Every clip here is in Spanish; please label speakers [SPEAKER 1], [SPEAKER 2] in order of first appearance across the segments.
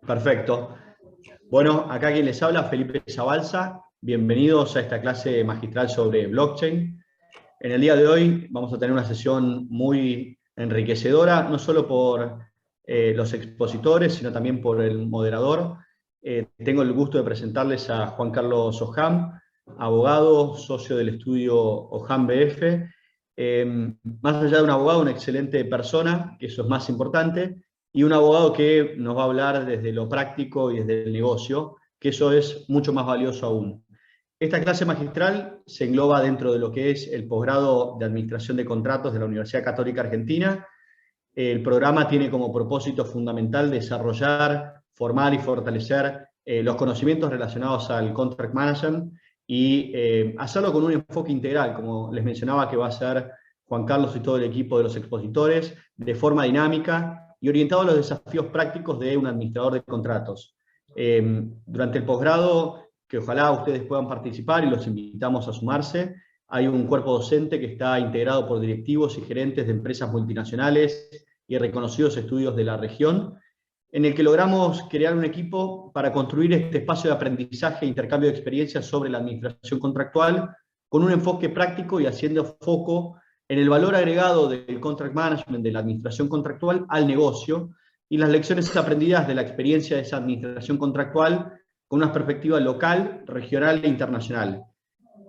[SPEAKER 1] Perfecto. Bueno, acá quien les habla, Felipe Zabalza. Bienvenidos a esta clase magistral sobre blockchain. En el día de hoy vamos a tener una sesión muy enriquecedora, no solo por los expositores, sino también por el moderador. Tengo el gusto de presentarles a Juan Carlos Ojam, abogado, socio del estudio Ojam BF. Más allá de un abogado, una excelente persona, que eso es más importante, y un abogado que nos va a hablar desde lo práctico y desde el negocio, que eso es mucho más valioso aún. Esta clase magistral se engloba dentro de lo que es el posgrado de Administración de Contratos de la Universidad Católica Argentina. El programa tiene como propósito fundamental desarrollar, formar y fortalecer los conocimientos relacionados al contract management y hacerlo con un enfoque integral, como les mencionaba que va a ser Juan Carlos y todo el equipo de los expositores, de forma dinámica y orientado a los desafíos prácticos de un administrador de contratos. Durante el posgrado, que ojalá ustedes puedan participar y los invitamos a sumarse, hay un cuerpo docente que está integrado por directivos y gerentes de empresas multinacionales y reconocidos estudios de la región, en el que logramos crear un equipo para construir este espacio de aprendizaje e intercambio de experiencias sobre la administración contractual, con un enfoque práctico y haciendo foco en el valor agregado del contract management, de la administración contractual, al negocio, y las lecciones aprendidas de la experiencia de esa administración contractual con una perspectiva local, regional e internacional.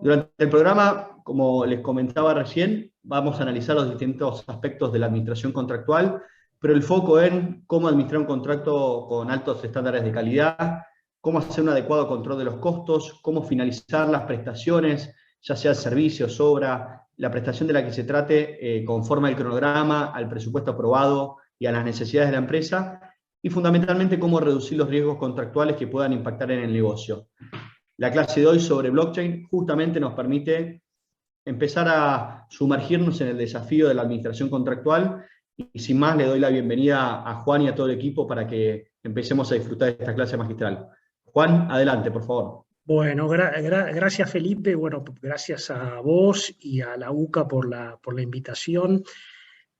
[SPEAKER 1] Durante el programa, como les comentaba recién, vamos a analizar los distintos aspectos de la administración contractual, pero el foco en cómo administrar un contrato con altos estándares de calidad, cómo hacer un adecuado control de los costos, cómo finalizar las prestaciones, ya sea servicios, obra, la prestación de la que se trate conforme al cronograma, al presupuesto aprobado y a las necesidades de la empresa, y fundamentalmente cómo reducir los riesgos contractuales que puedan impactar en el negocio. La clase de hoy sobre blockchain justamente nos permite empezar a sumergirnos en el desafío de la administración contractual, y sin más le doy la bienvenida a Juan y a todo el equipo para que empecemos a disfrutar de esta clase magistral. Juan, adelante, por favor.
[SPEAKER 2] Bueno, gracias Felipe, bueno, gracias a vos y a la UCA por la invitación.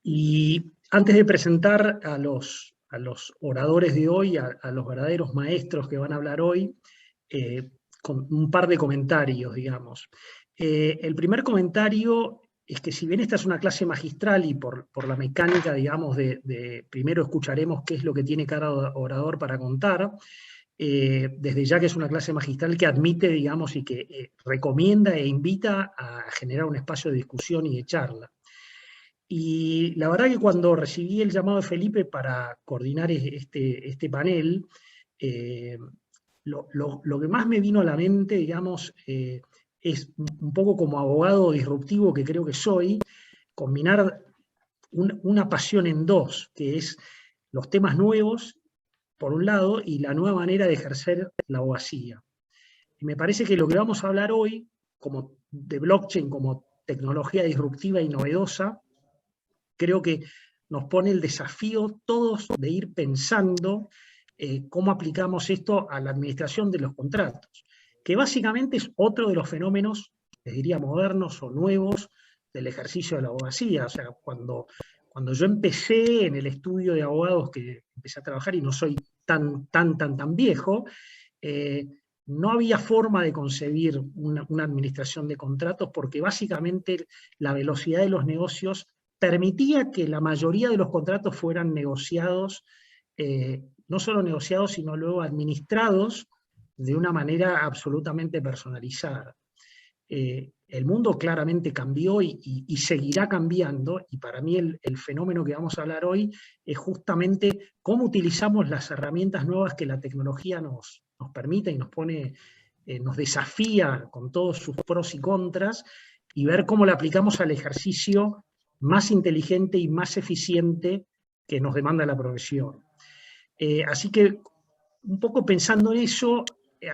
[SPEAKER 2] Y antes de presentar a los oradores de hoy, a los verdaderos maestros que van a hablar hoy, con un par de comentarios, digamos. El primer comentario es que si bien esta es una clase magistral y por la mecánica, digamos, primero escucharemos qué es lo que tiene cada orador para contar, desde ya que es una clase magistral que admite, digamos, y que recomienda e invita a generar un espacio de discusión y de charla. Y la verdad que cuando recibí el llamado de Felipe para coordinar este panel, lo que más me vino a la mente, digamos, es un poco como abogado disruptivo que creo que soy, combinar una pasión en dos, que es los temas nuevos, por un lado, y la nueva manera de ejercer la abogacía. Y me parece que lo que vamos a hablar hoy, como de blockchain, como tecnología disruptiva y novedosa, creo que nos pone el desafío todos de ir pensando cómo aplicamos esto a la administración de los contratos, que básicamente es otro de los fenómenos, les diría, modernos o nuevos del ejercicio de la abogacía. O sea, cuando yo empecé en el estudio de abogados, que empecé a trabajar y no soy tan viejo, no había forma de concebir una administración de contratos porque básicamente la velocidad de los negocios permitía que la mayoría de los contratos fueran negociados, no solo negociados, sino luego administrados de una manera absolutamente personalizada. El mundo claramente cambió y seguirá cambiando, y para mí el fenómeno que vamos a hablar hoy es justamente cómo utilizamos las herramientas nuevas que la tecnología nos permite y nos pone, nos desafía con todos sus pros y contras, y ver cómo la aplicamos al ejercicio más inteligente y más eficiente que nos demanda la profesión. Así que, un poco pensando en eso,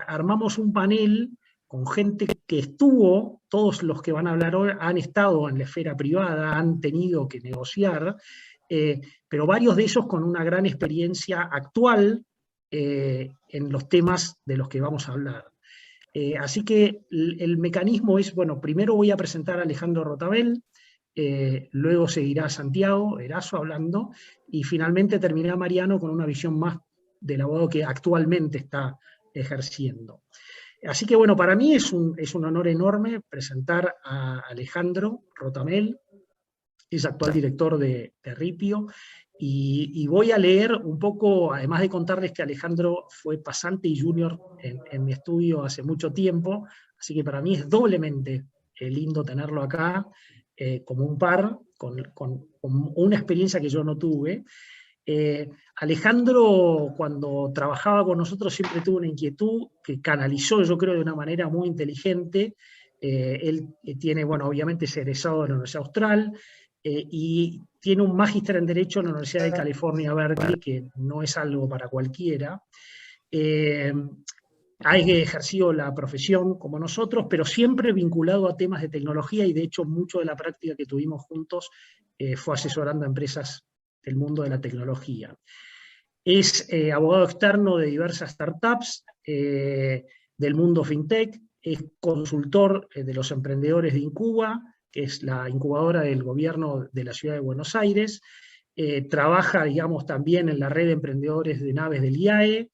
[SPEAKER 2] armamos un panel con gente que estuvo, todos los que van a hablar hoy han estado en la esfera privada, han tenido que negociar, pero varios de ellos con una gran experiencia actual en los temas de los que vamos a hablar. Así que el mecanismo es, bueno, primero voy a presentar a Alejandro Rotabel, luego seguirá Santiago Erazo hablando, y finalmente terminará Mariano con una visión más del abogado que actualmente está ejerciendo. Así que bueno, para mí es un honor enorme presentar a Alejandro Rotamel, es actual director de Ripio, y voy a leer un poco, además de contarles que Alejandro fue pasante y junior en mi estudio hace mucho tiempo, así que para mí es doblemente lindo tenerlo acá como un par, con una experiencia que yo no tuve. Alejandro, cuando trabajaba con nosotros, siempre tuvo una inquietud que canalizó, yo creo, de una manera muy inteligente. Él tiene, bueno, obviamente es egresado de la Universidad Austral y tiene un magíster en Derecho en la Universidad de California, Berkeley, que no es algo para cualquiera. Ha ejercido la profesión como nosotros, pero siempre vinculado a temas de tecnología, y de hecho mucho de la práctica que tuvimos juntos fue asesorando a empresas del mundo de la tecnología. Es abogado externo de diversas startups del mundo fintech, es consultor de los emprendedores de Incuba, que es la incubadora del gobierno de la ciudad de Buenos Aires, trabaja, digamos, también en la red de emprendedores de naves del IAE,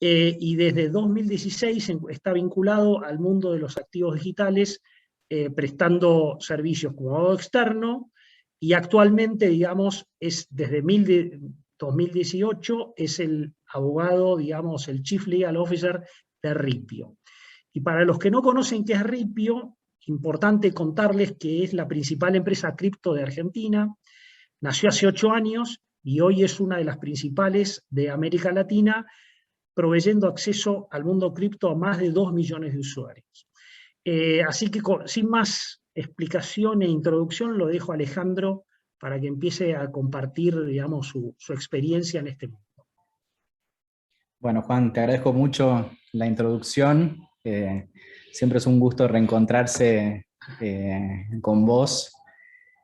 [SPEAKER 2] y desde 2016 está vinculado al mundo de los activos digitales, prestando servicios como abogado externo, y actualmente, digamos, es desde 2018 es el abogado, digamos, el Chief Legal Officer de Ripio. Y para los que no conocen qué es Ripio, importante contarles que es la principal empresa cripto de Argentina, nació hace 8 años y hoy es una de las principales de América Latina, proveyendo acceso al mundo cripto a más de 2 millones de usuarios. Así que sin más explicación e introducción, lo dejo a Alejandro para que empiece a compartir, digamos, su experiencia en este mundo.
[SPEAKER 3] Bueno, Juan, te agradezco mucho la introducción. Siempre es un gusto reencontrarse con vos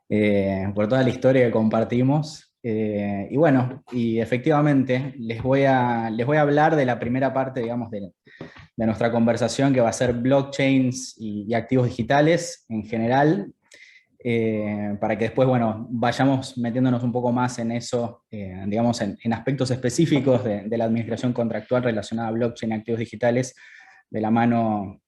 [SPEAKER 3] por toda la historia que compartimos. Y bueno, y efectivamente les voy a hablar de la primera parte, digamos, de nuestra conversación, que va a ser blockchains y activos digitales en general, para que después, bueno, vayamos metiéndonos un poco más en eso, digamos, en aspectos específicos de la administración contractual relacionada a blockchain y activos digitales, de la mano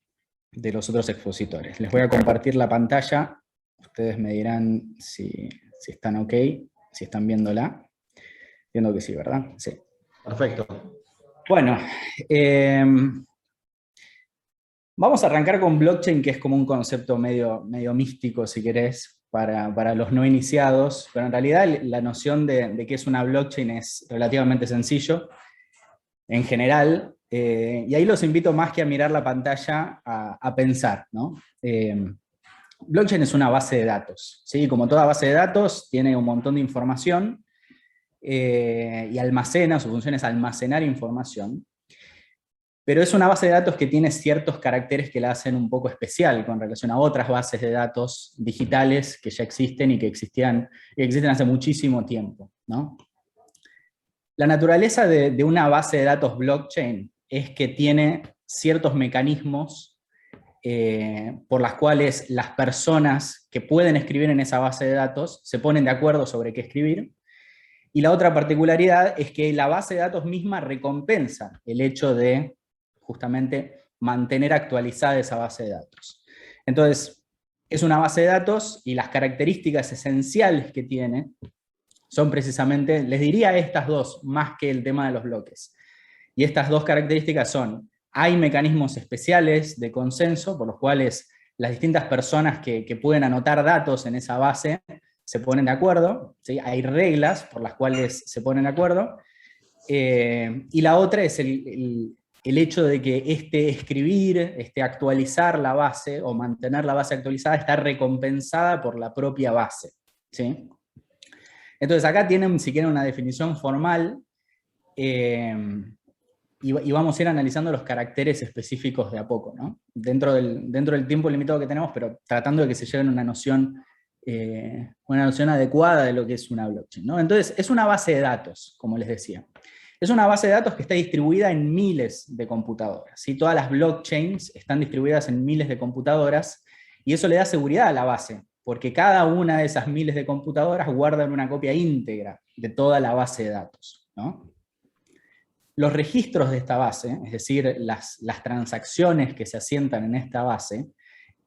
[SPEAKER 3] de los otros expositores. Les voy a compartir la pantalla, ustedes me dirán si están ok, si están viéndola. Entiendo que sí, ¿verdad? Sí.
[SPEAKER 1] Perfecto.
[SPEAKER 3] Bueno, vamos a arrancar con blockchain, que es como un concepto medio místico, si querés, para los no iniciados, pero en realidad la noción de qué es una blockchain es relativamente sencillo, en general, y ahí los invito más que a mirar la pantalla a pensar, ¿no? Blockchain es una base de datos, ¿sí? Como toda base de datos, tiene un montón de información y almacena, su función es almacenar información, pero es una base de datos que tiene ciertos caracteres que la hacen un poco especial con relación a otras bases de datos digitales que ya existen y que existen hace muchísimo tiempo, ¿no? La naturaleza de una base de datos blockchain es que tiene ciertos mecanismos por las cuales las personas que pueden escribir en esa base de datos se ponen de acuerdo sobre qué escribir. Y la otra particularidad es que la base de datos misma recompensa el hecho de justamente mantener actualizada esa base de datos. Entonces, es una base de datos y las características esenciales que tiene son precisamente, les diría estas dos, más que el tema de los bloques. Y estas dos características son: hay mecanismos especiales de consenso por los cuales las distintas personas que pueden anotar datos en esa base se ponen de acuerdo, ¿sí? Hay reglas por las cuales se ponen de acuerdo. Y la otra es el hecho de que escribir, actualizar la base o mantener la base actualizada está recompensada por la propia base, ¿sí? Entonces acá tienen, si quieren, una definición formal, y vamos a ir analizando los caracteres específicos de a poco, ¿no? Dentro del tiempo limitado que tenemos, pero tratando de que se lleven una noción adecuada de lo que es una blockchain, ¿no? Entonces, es una base de datos, como les decía. Es una base de datos que está distribuida en miles de computadoras, ¿sí? Todas las blockchains están distribuidas en miles de computadoras, y eso le da seguridad a la base, porque cada una de esas miles de computadoras guardan una copia íntegra de toda la base de datos, ¿no? los registros de esta base, es decir, las transacciones que se asientan en esta base,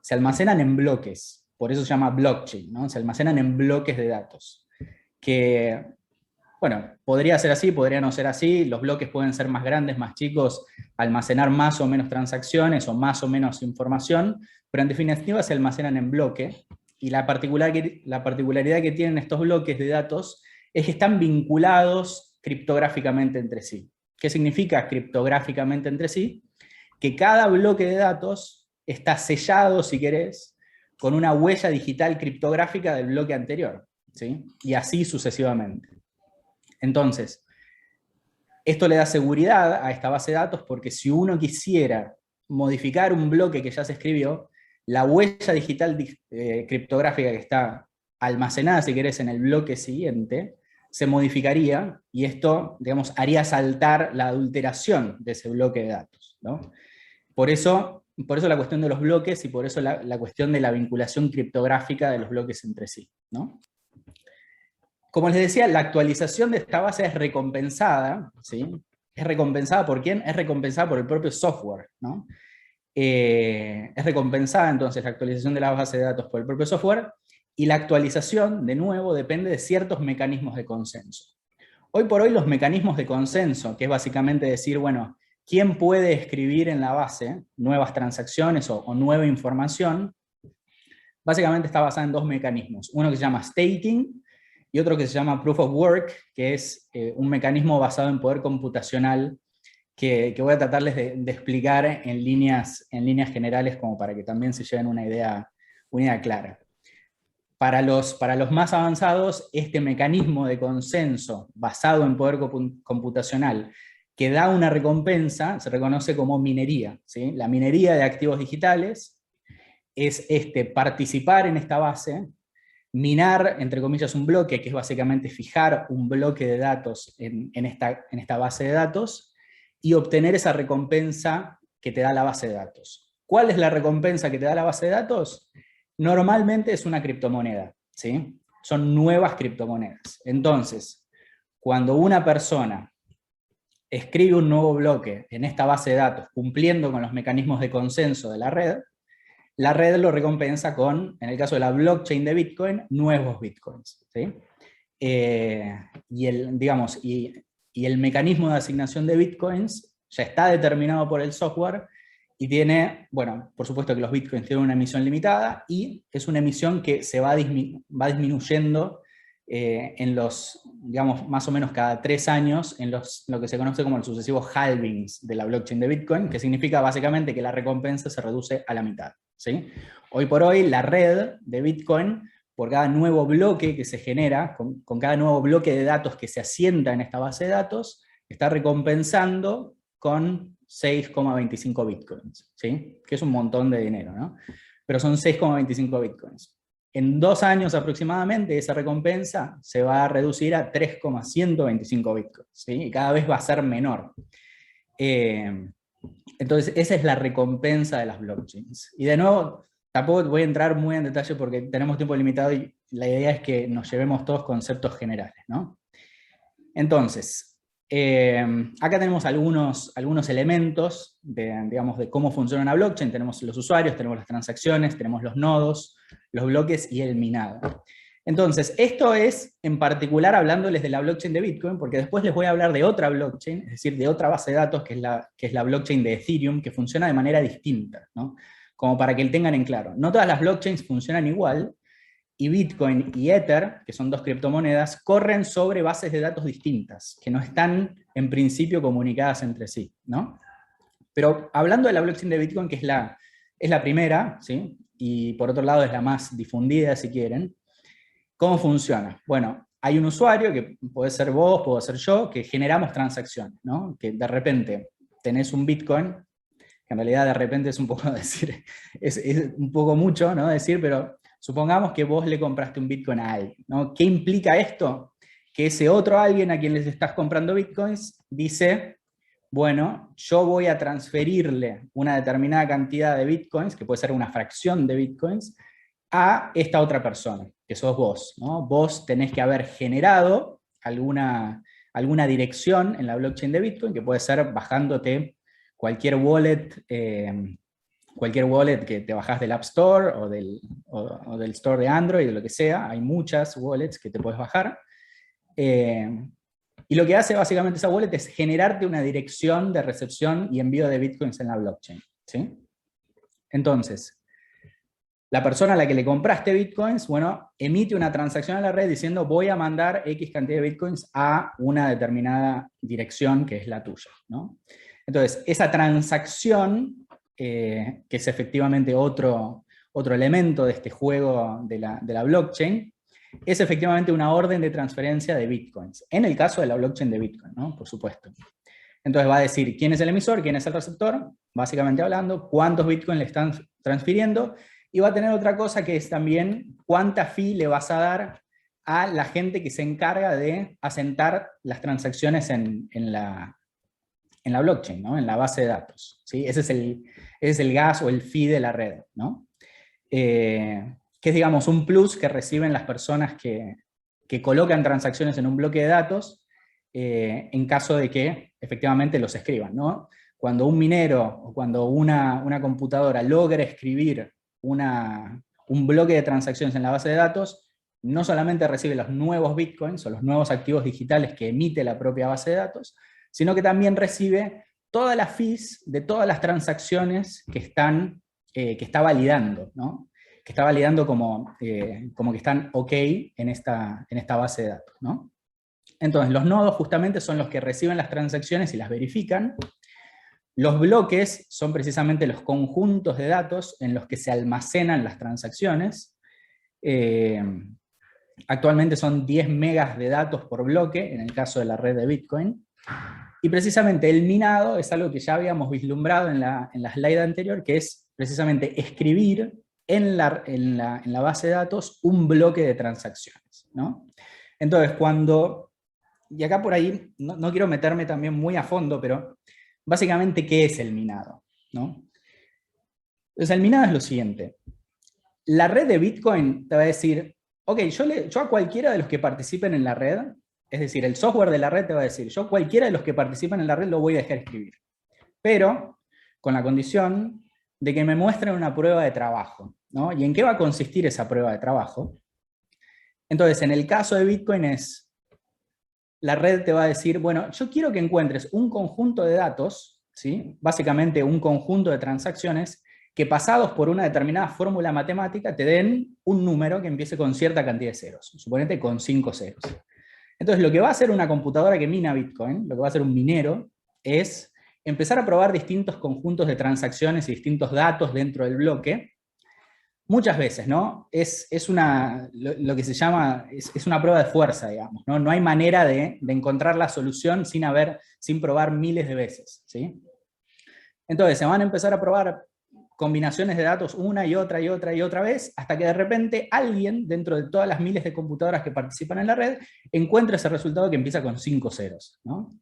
[SPEAKER 3] se almacenan en bloques, por eso se llama blockchain, ¿no? Se almacenan en bloques de datos, que, bueno, podría ser así, podría no ser así, los bloques pueden ser más grandes, más chicos, almacenar más o menos transacciones o más o menos información, pero en definitiva se almacenan en bloque, y la particularidad que tienen estos bloques de datos es que están vinculados criptográficamente entre sí. ¿Qué significa criptográficamente entre sí? Que cada bloque de datos está sellado, si querés, con una huella digital criptográfica del bloque anterior, ¿sí? Y así sucesivamente. Entonces, esto le da seguridad a esta base de datos porque si uno quisiera modificar un bloque que ya se escribió, la huella digital criptográfica que está almacenada, si querés, en el bloque siguiente, se modificaría y esto, digamos, haría saltar la adulteración de ese bloque de datos, ¿no? Por eso la cuestión de los bloques y por eso la cuestión de la vinculación criptográfica de los bloques entre sí, ¿no? Como les decía, la actualización de esta base es recompensada, ¿sí? ¿Es recompensada por quién? Es recompensada por el propio software, ¿no? Es recompensada entonces la actualización de la base de datos por el propio software, y la actualización, de nuevo, depende de ciertos mecanismos de consenso. Hoy por hoy los mecanismos de consenso, que es básicamente decir, bueno, ¿quién puede escribir en la base nuevas transacciones o nueva información? Básicamente está basada en dos mecanismos. Uno que se llama staking y otro que se llama proof of work, que es un mecanismo basado en poder computacional que voy a tratarles de explicar en líneas generales como para que también se lleven una idea clara. Para los más avanzados, este mecanismo de consenso basado en poder computacional que da una recompensa se reconoce como minería, ¿sí? La minería de activos digitales es participar en esta base, minar, entre comillas, un bloque, que es básicamente fijar un bloque de datos en esta base de datos, y obtener esa recompensa que te da la base de datos. ¿Cuál es la recompensa que te da la base de datos? Normalmente es una criptomoneda, ¿sí? Son nuevas criptomonedas. Entonces, cuando una persona escribe un nuevo bloque en esta base de datos, cumpliendo con los mecanismos de consenso de la red lo recompensa con, en el caso de la blockchain de Bitcoin, nuevos Bitcoins, ¿sí? Y el mecanismo de asignación de Bitcoins ya está determinado por el software y tiene, bueno, por supuesto que los Bitcoins tienen una emisión limitada y es una emisión que se va disminuyendo en los, digamos, más o menos cada 3 años en lo que se conoce como los sucesivos halvings de la blockchain de Bitcoin, que significa básicamente que la recompensa se reduce a la mitad, ¿sí? Hoy por hoy la red de Bitcoin, por cada nuevo bloque que se genera, con cada nuevo bloque de datos que se asienta en esta base de datos, está recompensando con 6,25 bitcoins, ¿sí? Que es un montón de dinero, ¿no? Pero son 6,25 bitcoins. En 2 años aproximadamente esa recompensa se va a reducir a 3,125 bitcoins, ¿sí? Y cada vez va a ser menor. Entonces esa es la recompensa de las blockchains. Y de nuevo, tampoco voy a entrar muy en detalle porque tenemos tiempo limitado y la idea es que nos llevemos todos conceptos generales, ¿no? Entonces, acá tenemos algunos elementos de cómo funciona una blockchain. Tenemos los usuarios, tenemos las transacciones, tenemos los nodos, los bloques y el minado. Entonces, esto es en particular hablándoles de la blockchain de Bitcoin, porque después les voy a hablar de otra blockchain, es decir, de otra base de datos, que es la blockchain de Ethereum, que funciona de manera distinta, ¿no? Como para que lo tengan en claro. No todas las blockchains funcionan igual, y Bitcoin y Ether, que son 2 criptomonedas, corren sobre bases de datos distintas, que no están en principio comunicadas entre sí, ¿no? Pero hablando de la blockchain de Bitcoin, que es la primera, ¿sí? Y por otro lado es la más difundida, si quieren, ¿cómo funciona? Bueno, hay un usuario, que puede ser vos, puedo ser yo, que generamos transacciones, ¿no? Que de repente tenés un Bitcoin, que en realidad de repente es un poco decir, es un poco mucho, ¿no? Decir, pero supongamos que vos le compraste un Bitcoin a alguien, ¿no? ¿Qué implica esto? Que ese otro alguien a quien les estás comprando Bitcoins dice, bueno, yo voy a transferirle una determinada cantidad de Bitcoins, que puede ser una fracción de Bitcoins, a esta otra persona, que sos vos, ¿no? Vos tenés que haber generado alguna alguna dirección en la blockchain de Bitcoin, que puede ser bajándote cualquier wallet que te bajás del App Store o del Store de Android, o lo que sea. Hay muchas wallets que te puedes bajar. Y lo que hace básicamente esa wallet es generarte una dirección de recepción y envío de Bitcoins en la blockchain, ¿sí? Entonces, la persona a la que le compraste Bitcoins, bueno, emite una transacción a la red diciendo voy a mandar X cantidad de Bitcoins a una determinada dirección que es la tuya, ¿no? Entonces, esa transacción, que es efectivamente otro elemento de este juego de la blockchain, es efectivamente una orden de transferencia de Bitcoins, en el caso de la blockchain de Bitcoin, ¿no? Por supuesto. Entonces va a decir quién es el emisor, quién es el receptor, básicamente hablando, cuántos Bitcoins le están transfiriendo, y va a tener otra cosa que es también cuánta fee le vas a dar a la gente que se encarga de asentar las transacciones en la blockchain, ¿no? En la base de datos, ¿sí? Ese es el gas o el fee de la red, ¿no? Que es, digamos, un plus que reciben las personas que colocan transacciones en un bloque de datos en caso de que efectivamente los escriban, ¿no? Cuando un minero o cuando una computadora logra escribir un bloque de transacciones en la base de datos, no solamente recibe los nuevos bitcoins o los nuevos activos digitales que emite la propia base de datos, sino que también recibe todas las fees de todas las transacciones que está validando, ¿no? Que está validando como que están OK en esta base de datos, ¿no? Entonces, los nodos justamente son los que reciben las transacciones y las verifican. Los bloques son precisamente los conjuntos de datos en los que se almacenan las transacciones. Actualmente son 10 megas de datos por bloque, en el caso de la red de Bitcoin. Y precisamente el minado es algo que ya habíamos vislumbrado en la slide anterior, que es precisamente escribir en la base de datos un bloque de transacciones, ¿no? Entonces, y acá por ahí, no quiero meterme también muy a fondo, pero básicamente, ¿qué es el minado? ¿No? Entonces, el minado es lo siguiente. La red de Bitcoin te va a decir, ok, yo a cualquiera de los que participen en la red, es decir, el software de la red te va a decir, yo cualquiera de los que participan en la red lo voy a dejar escribir, pero con la condición de que me muestren una prueba de trabajo, ¿no? ¿Y en qué va a consistir esa prueba de trabajo? Entonces, en el caso de Bitcoin la red te va a decir, bueno, yo quiero que encuentres un conjunto de datos, ¿sí? Básicamente un conjunto de transacciones, que pasados por una determinada fórmula matemática te den un número que empiece con cierta cantidad de ceros, suponete con 5 ceros. Entonces, lo que va a hacer una computadora que mina Bitcoin, lo que va a hacer un minero, es empezar a probar distintos conjuntos de transacciones y distintos datos dentro del bloque, muchas veces, ¿no? Es lo que se llama, es una prueba de fuerza, digamos, ¿no? No hay manera de encontrar la solución sin probar miles de veces, ¿sí? Entonces, se van a empezar a probar combinaciones de datos una y otra y otra y otra vez, hasta que de repente alguien, dentro de todas las miles de computadoras que participan en la red, encuentra ese resultado que empieza con 5 ceros, ¿no?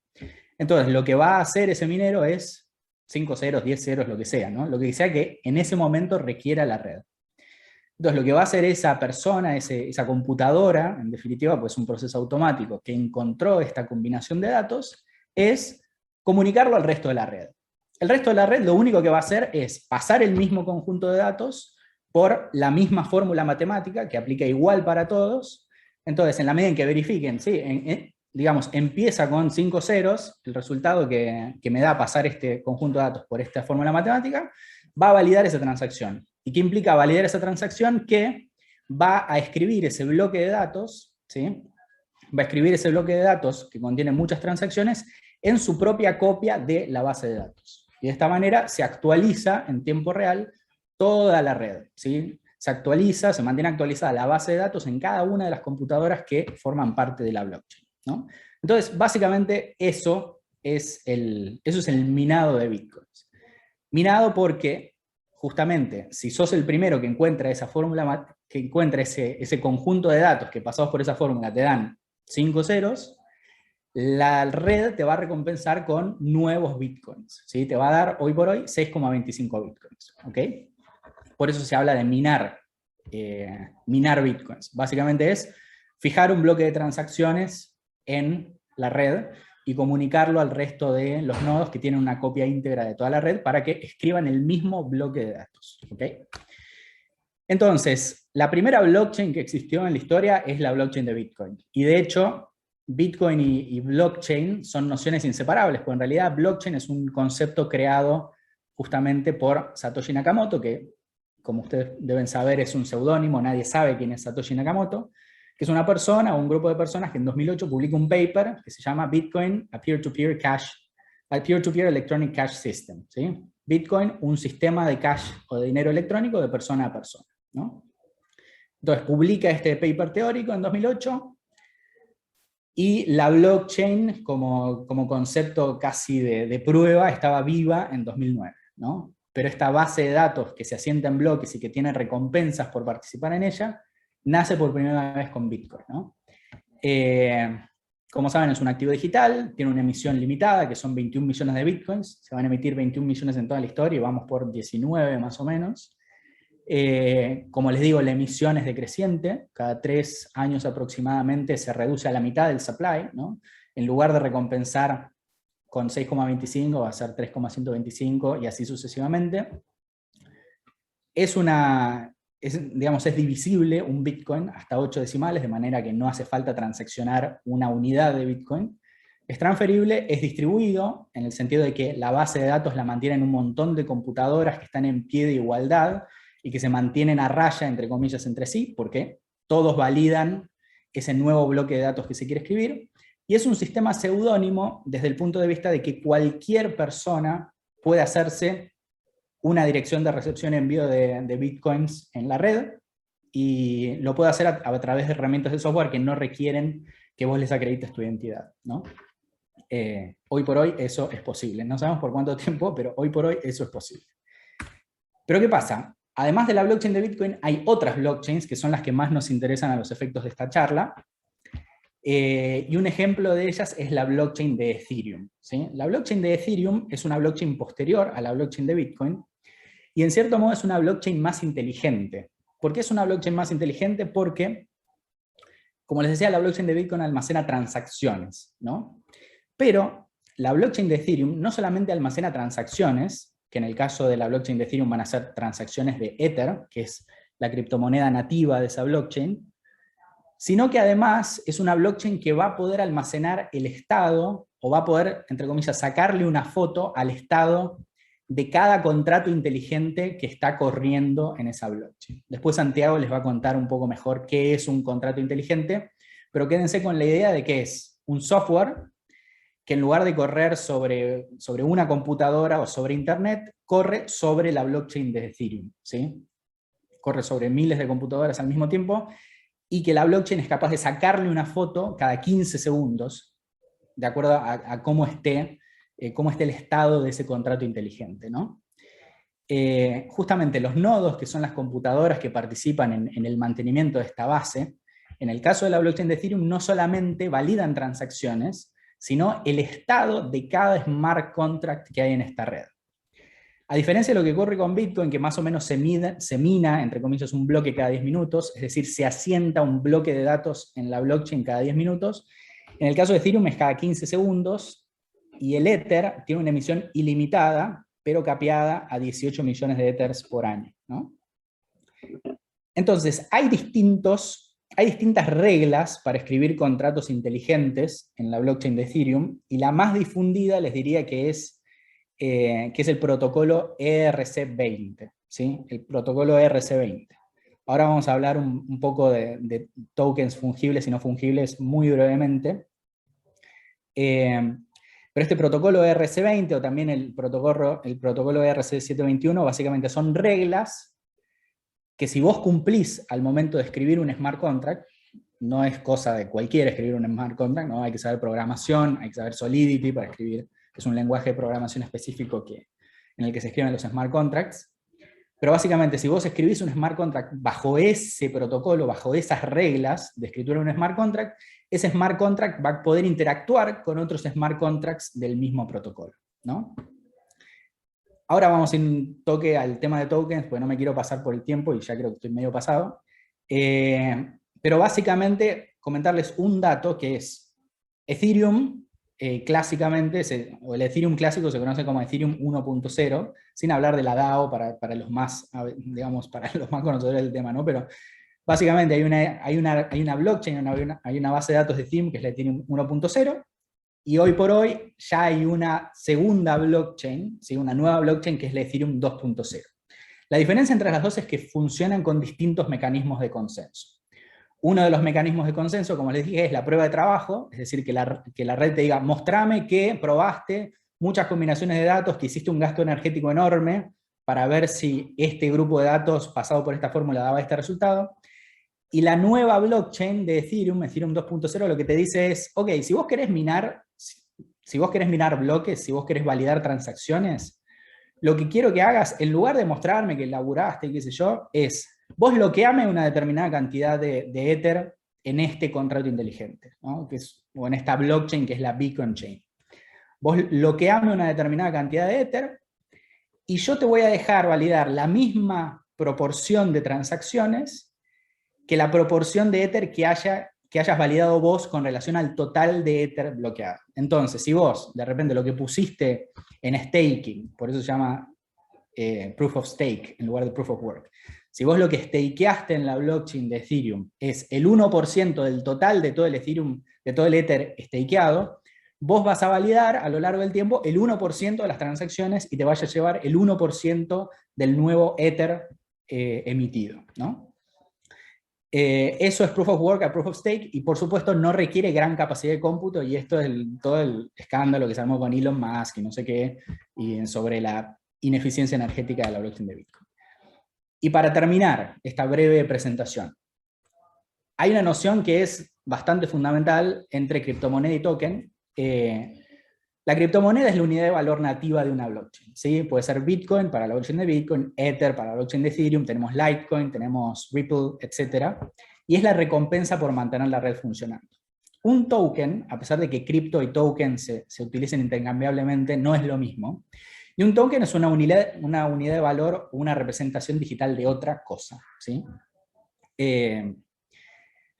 [SPEAKER 3] Entonces, lo que va a hacer ese minero es 5 ceros, 10 ceros, lo que sea, ¿no? Lo que sea que en ese momento requiera la red. Entonces, lo que va a hacer esa persona, esa computadora, en definitiva, pues un proceso automático que encontró esta combinación de datos, es comunicarlo al resto de la red. El resto de la red lo único que va a hacer es pasar el mismo conjunto de datos por la misma fórmula matemática que aplica igual para todos. Entonces, en la medida en que verifiquen, ¿sí? Digamos, empieza con 5 ceros, el resultado que me da pasar este conjunto de datos por esta fórmula matemática, va a validar esa transacción. ¿Y qué implica validar esa transacción? Que va a escribir ese bloque de datos, ¿sí? Va a escribir ese bloque de datos que contiene muchas transacciones en su propia copia de la base de datos. Y de esta manera se actualiza en tiempo real toda la red, ¿sí? Se actualiza, se mantiene actualizada la base de datos en cada una de las computadoras que forman parte de la blockchain, ¿no? Entonces, básicamente eso es el minado de bitcoins. Minado porque, justamente, si sos el primero que encuentra esa fórmula, que encuentra ese conjunto de datos que pasados por esa fórmula te dan 5 ceros, la red te va a recompensar con nuevos bitcoins, ¿sí? Te va a dar, hoy por hoy, 6,25 bitcoins, ¿ok? Por eso se habla de minar bitcoins. Básicamente es fijar un bloque de transacciones en la red y comunicarlo al resto de los nodos que tienen una copia íntegra de toda la red para que escriban el mismo bloque de datos. ¿Okay? Entonces, la primera blockchain que existió en la historia es la blockchain de Bitcoin. Y de hecho, Bitcoin y blockchain son nociones inseparables, porque en realidad blockchain es un concepto creado justamente por Satoshi Nakamoto, que como ustedes deben saber es un seudónimo, nadie sabe quién es Satoshi Nakamoto, que es una persona o un grupo de personas que en 2008 publica un paper que se llama Bitcoin, a Peer-to-Peer Electronic Cash System. ¿Sí? Bitcoin, un sistema de cash o de dinero electrónico de persona a persona, ¿no? Entonces publica este paper teórico en 2008, y la blockchain como concepto casi de prueba estaba viva en 2009, ¿no? Pero esta base de datos que se asienta en bloques y que tiene recompensas por participar en ella, nace por primera vez con Bitcoin, ¿no? Como saben, es un activo digital, tiene una emisión limitada, que son 21 millones de Bitcoins, se van a emitir 21 millones en toda la historia, y vamos por 19 más o menos. Como les digo, la emisión es decreciente, cada 3 años aproximadamente se reduce a la mitad del supply, ¿no? En lugar de recompensar con 6,25 va a ser 3,125 y así sucesivamente. Digamos, es divisible un Bitcoin hasta 8 decimales, de manera que no hace falta transaccionar una unidad de Bitcoin. Es transferible, es distribuido, en el sentido de que la base de datos la mantienen un montón de computadoras que están en pie de igualdad, y que se mantienen a raya, entre comillas, entre sí, porque todos validan ese nuevo bloque de datos que se quiere escribir, y es un sistema seudónimo desde el punto de vista de que cualquier persona puede hacerse una dirección de recepción y envío de bitcoins en la red, y lo puede hacer a través de herramientas de software que no requieren que vos les acredites tu identidad, ¿no? Hoy por hoy eso es posible, no sabemos por cuánto tiempo, pero hoy por hoy eso es posible. Pero ¿qué pasa? Además de la blockchain de Bitcoin, hay otras blockchains que son las que más nos interesan a los efectos de esta charla. Y un ejemplo de ellas es la blockchain de Ethereum, ¿sí? La blockchain de Ethereum es una blockchain posterior a la blockchain de Bitcoin, y en cierto modo es una blockchain más inteligente. ¿Por qué es una blockchain más inteligente? Porque, como les decía, la blockchain de Bitcoin almacena transacciones, ¿no? Pero la blockchain de Ethereum no solamente almacena transacciones, que en el caso de la blockchain de Ethereum van a ser transacciones de Ether, que es la criptomoneda nativa de esa blockchain, sino que además es una blockchain que va a poder almacenar el estado, o va a poder, entre comillas, sacarle una foto al estado de cada contrato inteligente que está corriendo en esa blockchain. Después Santiago les va a contar un poco mejor qué es un contrato inteligente, pero quédense con la idea de que es un software que en lugar de correr sobre una computadora o sobre internet, corre sobre la blockchain de Ethereum, ¿sí? Corre sobre miles de computadoras al mismo tiempo, y que la blockchain es capaz de sacarle una foto cada 15 segundos, de acuerdo a cómo esté el estado de ese contrato inteligente, ¿no? Justamente los nodos, que son las computadoras que participan en el mantenimiento de esta base, en el caso de la blockchain de Ethereum no solamente validan transacciones, sino el estado de cada smart contract que hay en esta red. A diferencia de lo que ocurre con Bitcoin, que más o menos se mina, entre comillas, un bloque cada 10 minutos, es decir, se asienta un bloque de datos en la blockchain cada 10 minutos, en el caso de Ethereum es cada 15 segundos, y el Ether tiene una emisión ilimitada, pero capeada a 18 millones de Ethers por año, ¿no? Entonces, hay distintas reglas para escribir contratos inteligentes en la blockchain de Ethereum, y la más difundida les diría que es el protocolo ERC20, ¿sí? El protocolo ERC20. Ahora vamos a hablar un poco de tokens fungibles y no fungibles muy brevemente. Pero este protocolo ERC20, o también el protocolo ERC721, básicamente son reglas que si vos cumplís al momento de escribir un smart contract, no es cosa de cualquiera escribir un smart contract, ¿no? Hay que saber programación, hay que saber Solidity para escribir, es un lenguaje de programación específico en el que se escriben los smart contracts. Pero básicamente, si vos escribís un smart contract bajo ese protocolo, bajo esas reglas de escritura de un smart contract, ese smart contract va a poder interactuar con otros smart contracts del mismo protocolo, ¿no? Ahora vamos un toque al tema de tokens, porque no me quiero pasar por el tiempo y ya creo que estoy medio pasado. Pero básicamente comentarles un dato que es, Ethereum, clásicamente, o el Ethereum clásico se conoce como Ethereum 1.0, sin hablar de la DAO para los más, digamos, para los más conocedores del tema, ¿no? Pero básicamente hay una blockchain, hay una base de datos de Ethereum que es la Ethereum 1.0, y hoy por hoy ya hay una segunda blockchain, ¿sí? Una nueva blockchain que es la Ethereum 2.0. La diferencia entre las dos es que funcionan con distintos mecanismos de consenso. Uno de los mecanismos de consenso, como les dije, es la prueba de trabajo, es decir, que la red te diga, mostrame que probaste muchas combinaciones de datos, que hiciste un gasto energético enorme para ver si este grupo de datos pasado por esta fórmula daba este resultado. Y la nueva blockchain de Ethereum, Ethereum 2.0, lo que te dice es, ok, si vos querés minar bloques, si vos querés validar transacciones, lo que quiero que hagas, en lugar de mostrarme que laburaste y qué sé yo, es, vos bloqueame una determinada cantidad de Ether en este contrato inteligente, ¿no? O en esta blockchain que es la Beacon Chain. Vos bloqueame una determinada cantidad de Ether y yo te voy a dejar validar la misma proporción de transacciones que la proporción de Ether que hayas validado vos con relación al total de Ether bloqueado. Entonces, si vos, de repente, lo que pusiste en staking, por eso se llama Proof of Stake en lugar de Proof of Work, si vos lo que stakeaste en la blockchain de Ethereum es el 1% del total de todo el Ethereum, de todo el Ether stakeado, vos vas a validar a lo largo del tiempo el 1% de las transacciones y te vaya a llevar el 1% del nuevo Ether emitido, ¿no? Eso es Proof of Work a Proof of Stake, y por supuesto no requiere gran capacidad de cómputo, y esto es todo el escándalo que se armó con Elon Musk y no sé qué, y sobre la ineficiencia energética de la blockchain de Bitcoin. Y para terminar esta breve presentación, hay una noción que es bastante fundamental entre criptomoneda y token. La criptomoneda es la unidad de valor nativa de una blockchain, ¿sí? Puede ser Bitcoin para la blockchain de Bitcoin, Ether para la blockchain de Ethereum, tenemos Litecoin, tenemos Ripple, etc. Y es la recompensa por mantener la red funcionando. Un token, a pesar de que cripto y token se utilicen intercambiablemente, no es lo mismo. Y un token es una unidad de valor o una representación digital de otra cosa, ¿sí?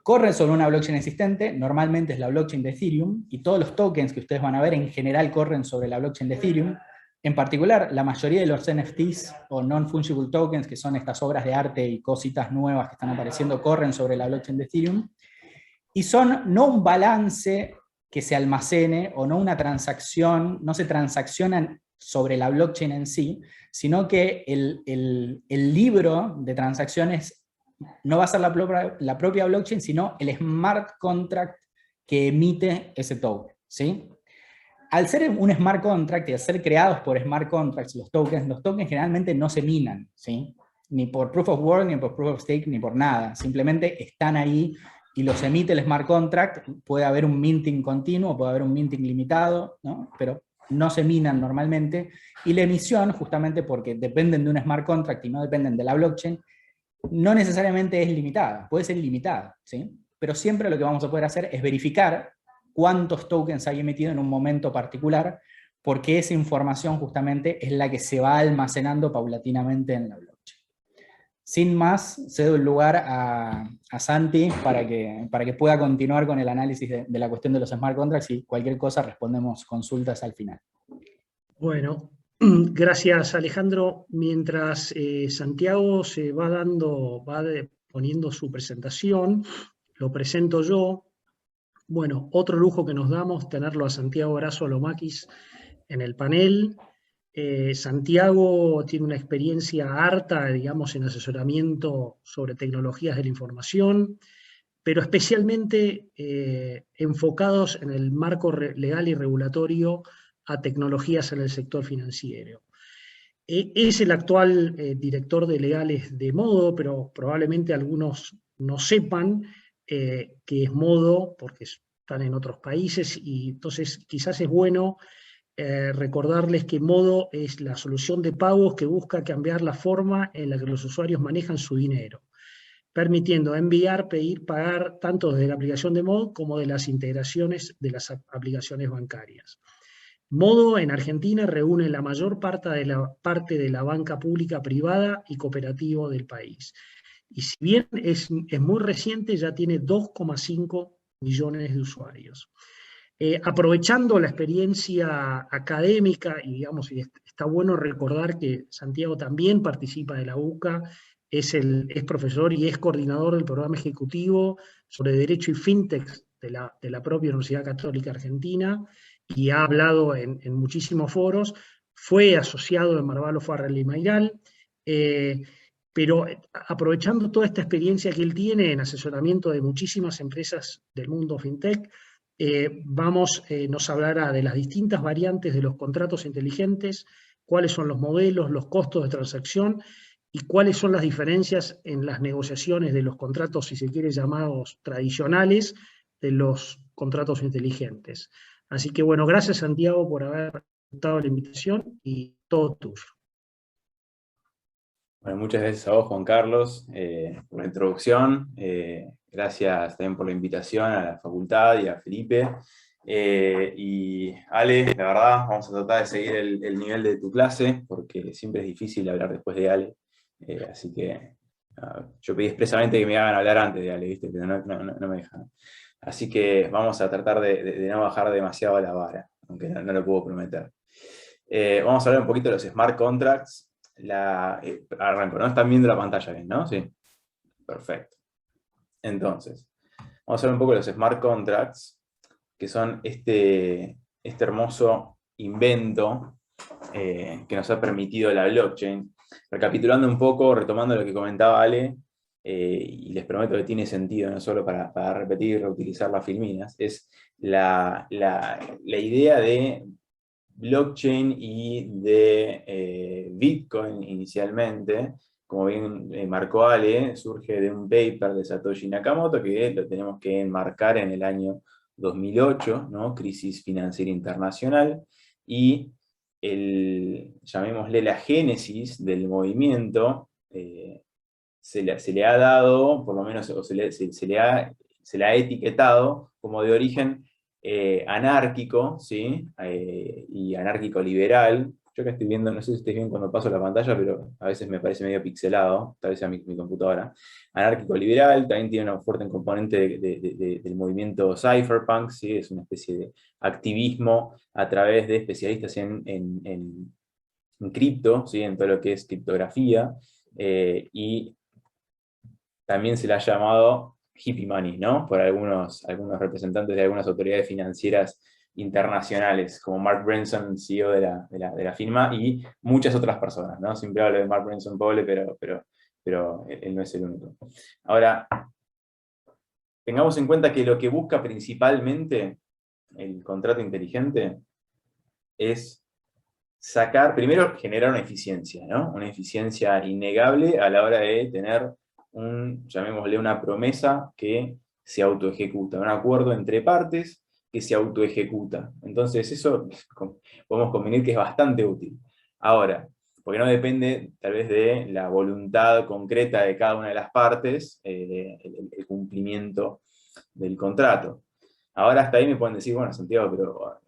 [SPEAKER 3] Corre sobre una blockchain existente, normalmente es la blockchain de Ethereum, y todos los tokens que ustedes van a ver en general corren sobre la blockchain de Ethereum. En particular, la mayoría de los NFTs o Non-Fungible Tokens, que son estas obras de arte y cositas nuevas que están apareciendo, corren sobre la blockchain de Ethereum, y son no un balance que se almacene, o no una transacción, no se transaccionan sobre la blockchain en sí, sino que el libro de transacciones no va a ser la propia blockchain, sino el smart contract que emite ese token, ¿sí? Al ser un smart contract y al ser creados por smart contracts los tokens generalmente no se minan, ¿sí? Ni por Proof of Work, ni por Proof of Stake, ni por nada. Simplemente están ahí y los emite el smart contract. Puede haber un minting continuo, puede haber un minting limitado, ¿no? Pero no se minan normalmente. Y la emisión, justamente porque dependen de un smart contract y no dependen de la blockchain, no necesariamente es limitada, puede ser ilimitada, ¿sí? Pero siempre lo que vamos a poder hacer es verificar cuántos tokens hay emitido en un momento particular, porque esa información justamente es la que se va almacenando paulatinamente en la blockchain. Sin más, cedo el lugar a Santi para que pueda continuar con el análisis de la cuestión de los smart contracts, y cualquier cosa respondemos consultas al final.
[SPEAKER 2] Bueno, gracias Alejandro. Mientras Santiago se va poniendo su presentación, lo presento yo. Bueno, otro lujo que nos damos, tenerlo a Santiago Erazo Alomakis en el panel. Santiago tiene una experiencia harta, digamos, en asesoramiento sobre tecnologías de la información, pero especialmente enfocados en el marco legal y regulatorio a tecnologías en el sector financiero. Es el actual director de legales de Modo, pero probablemente algunos no sepan que es Modo, porque están en otros países, y entonces quizás es bueno recordarles que Modo es la solución de pagos que busca cambiar la forma en la que los usuarios manejan su dinero, permitiendo enviar, pedir, pagar tanto desde la aplicación de Modo como de las integraciones de las aplicaciones bancarias. Modo en Argentina reúne la mayor parte de la banca pública, privada y cooperativa del país. Y si bien es muy reciente, ya tiene 2,5 millones de usuarios. aprovechando la experiencia académica, y digamos, y está bueno recordar que Santiago también participa de la UCA, es profesor y es coordinador del programa ejecutivo sobre Derecho y Fintech de la propia Universidad Católica Argentina, y ha hablado en muchísimos foros, fue asociado de Marvalo Farrell y Mayral, pero aprovechando toda esta experiencia que él tiene en asesoramiento de muchísimas empresas del mundo fintech, nos hablará de las distintas variantes de los contratos inteligentes, cuáles son los modelos, los costos de transacción y cuáles son las diferencias en las negociaciones de los contratos, si se quiere, llamados tradicionales, de los contratos inteligentes. Así que bueno, gracias Santiago por haber aceptado la invitación y todo tuyo.
[SPEAKER 4] Bueno, muchas gracias a vos, Juan Carlos, por la introducción. Gracias también por la invitación a la facultad y a Felipe. Y Ale, la verdad, vamos a tratar de seguir el nivel de tu clase, porque siempre es difícil hablar después de Ale. Así que yo pedí expresamente que me hagan hablar antes de Ale, ¿viste? Pero no me dejan. Así que vamos a tratar de no bajar demasiado la vara, aunque no lo puedo prometer. Vamos a hablar un poquito de los smart contracts. Arranco, ¿no? Están viendo la pantalla bien, ¿no? Sí. Perfecto. Entonces, vamos a hablar un poco de los smart contracts, que son este hermoso invento que nos ha permitido la blockchain. Recapitulando un poco, retomando lo que comentaba Ale, y les prometo que tiene sentido, no solo para repetir y reutilizar las filminas, es la idea de blockchain y de Bitcoin inicialmente, como bien marcó Ale, surge de un paper de Satoshi Nakamoto que lo tenemos que enmarcar en el año 2008, ¿no? Crisis financiera internacional, y llamémosle la génesis del movimiento, se le ha dado, por lo menos, o se le ha etiquetado como de origen anárquico, ¿sí? Y anárquico liberal. Yo acá estoy viendo, no sé si estáis bien cuando paso la pantalla, pero a veces me parece medio pixelado, tal vez sea mi computadora. Anárquico liberal, también tiene un fuerte componente del movimiento cypherpunk, ¿sí? Es una especie de activismo a través de especialistas en cripto, ¿sí? En todo lo que es criptografía, y también se le ha llamado hippie money, ¿no? Por algunos representantes de algunas autoridades financieras internacionales, como Mark Branson, CEO de la firma, y muchas otras personas, ¿no? Siempre hablo de Mark Branson pobre, pero él no es el único. Ahora, tengamos en cuenta que lo que busca principalmente el contrato inteligente es primero generar una eficiencia, ¿no? Una eficiencia innegable a la hora de tener llamémosle una promesa que se autoejecuta, un acuerdo entre partes que se autoejecuta. Entonces eso podemos convenir que es bastante útil. Ahora, porque no depende tal vez de la voluntad concreta de cada una de las partes, el cumplimiento del contrato. Ahora hasta ahí me pueden decir, bueno, Santiago, pero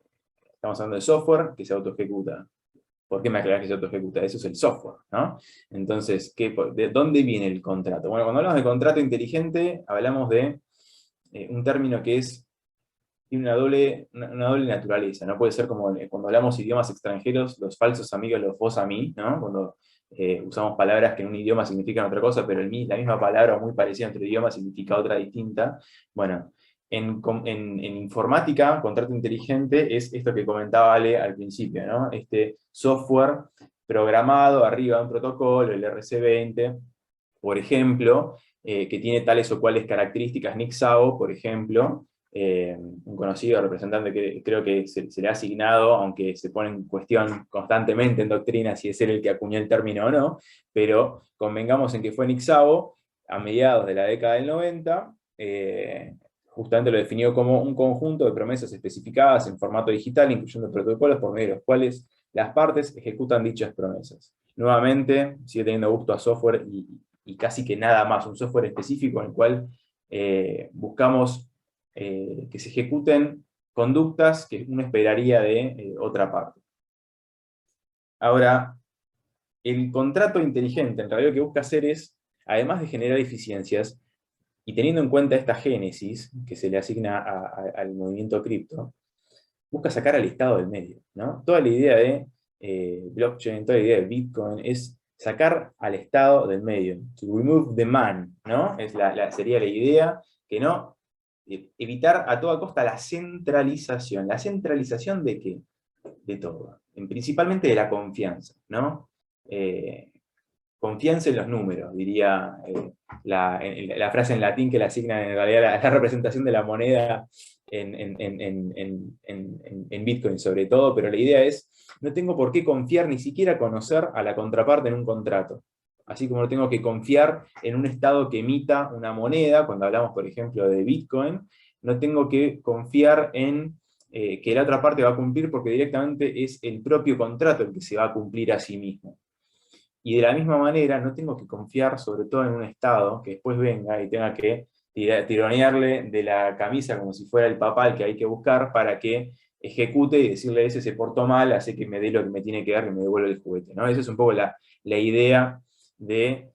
[SPEAKER 4] estamos hablando de software que se autoejecuta. ¿Por qué me aclarás que se autoejecuta? Eso es el software, ¿no? Entonces, ¿de dónde viene el contrato? Bueno, cuando hablamos de contrato inteligente, hablamos de un término que tiene una doble naturaleza, ¿no? Puede ser como cuando hablamos idiomas extranjeros, los falsos amigos, los vos a mí, ¿no? Cuando usamos palabras que en un idioma significan otra cosa, pero la misma palabra muy parecida entre idiomas significa otra distinta. Bueno, en informática, contrato inteligente es esto que comentaba Ale al principio, ¿no? Este software programado arriba de un protocolo, el RC20, por ejemplo, que tiene tales o cuales características. Nick Szabo, por ejemplo, un conocido representante que creo que se le ha asignado, aunque se pone en cuestión constantemente en doctrina si es él el que acuñó el término o no, pero convengamos en que fue Nick Szabo, a mediados de la década del 90, justamente lo definió como un conjunto de promesas especificadas en formato digital, incluyendo protocolos por medio de los cuales las partes ejecutan dichas promesas. Nuevamente, sigue teniendo gusto a software y casi que nada más, un software específico en el cual buscamos que se ejecuten conductas que uno esperaría de otra parte. Ahora, el contrato inteligente en realidad lo que busca hacer es, además de generar eficiencias, y teniendo en cuenta esta génesis que se le asigna al movimiento cripto, busca sacar al Estado del medio, ¿no? Toda la idea de blockchain, toda la idea de Bitcoin es sacar al Estado del medio, to remove the man, ¿no? Sería la idea, que no, evitar a toda costa la centralización. ¿La centralización de qué? De todo, principalmente de la confianza, ¿no? Confianza en los números, diría la frase en latín que le asigna en realidad la representación de la moneda en Bitcoin sobre todo, pero la idea es, no tengo por qué confiar, ni siquiera conocer a la contraparte en un contrato. Así como no tengo que confiar en un estado que emita una moneda, cuando hablamos, por ejemplo, de Bitcoin, no tengo que confiar en que la otra parte va a cumplir, porque directamente es el propio contrato el que se va a cumplir a sí mismo. Y de la misma manera, no tengo que confiar sobre todo en un Estado que después venga y tenga que tironearle de la camisa como si fuera el papá al que hay que buscar para que ejecute y decirle ese se portó mal, hace que me dé lo que me tiene que dar, que me devuelva el juguete, ¿no? Esa es un poco la idea de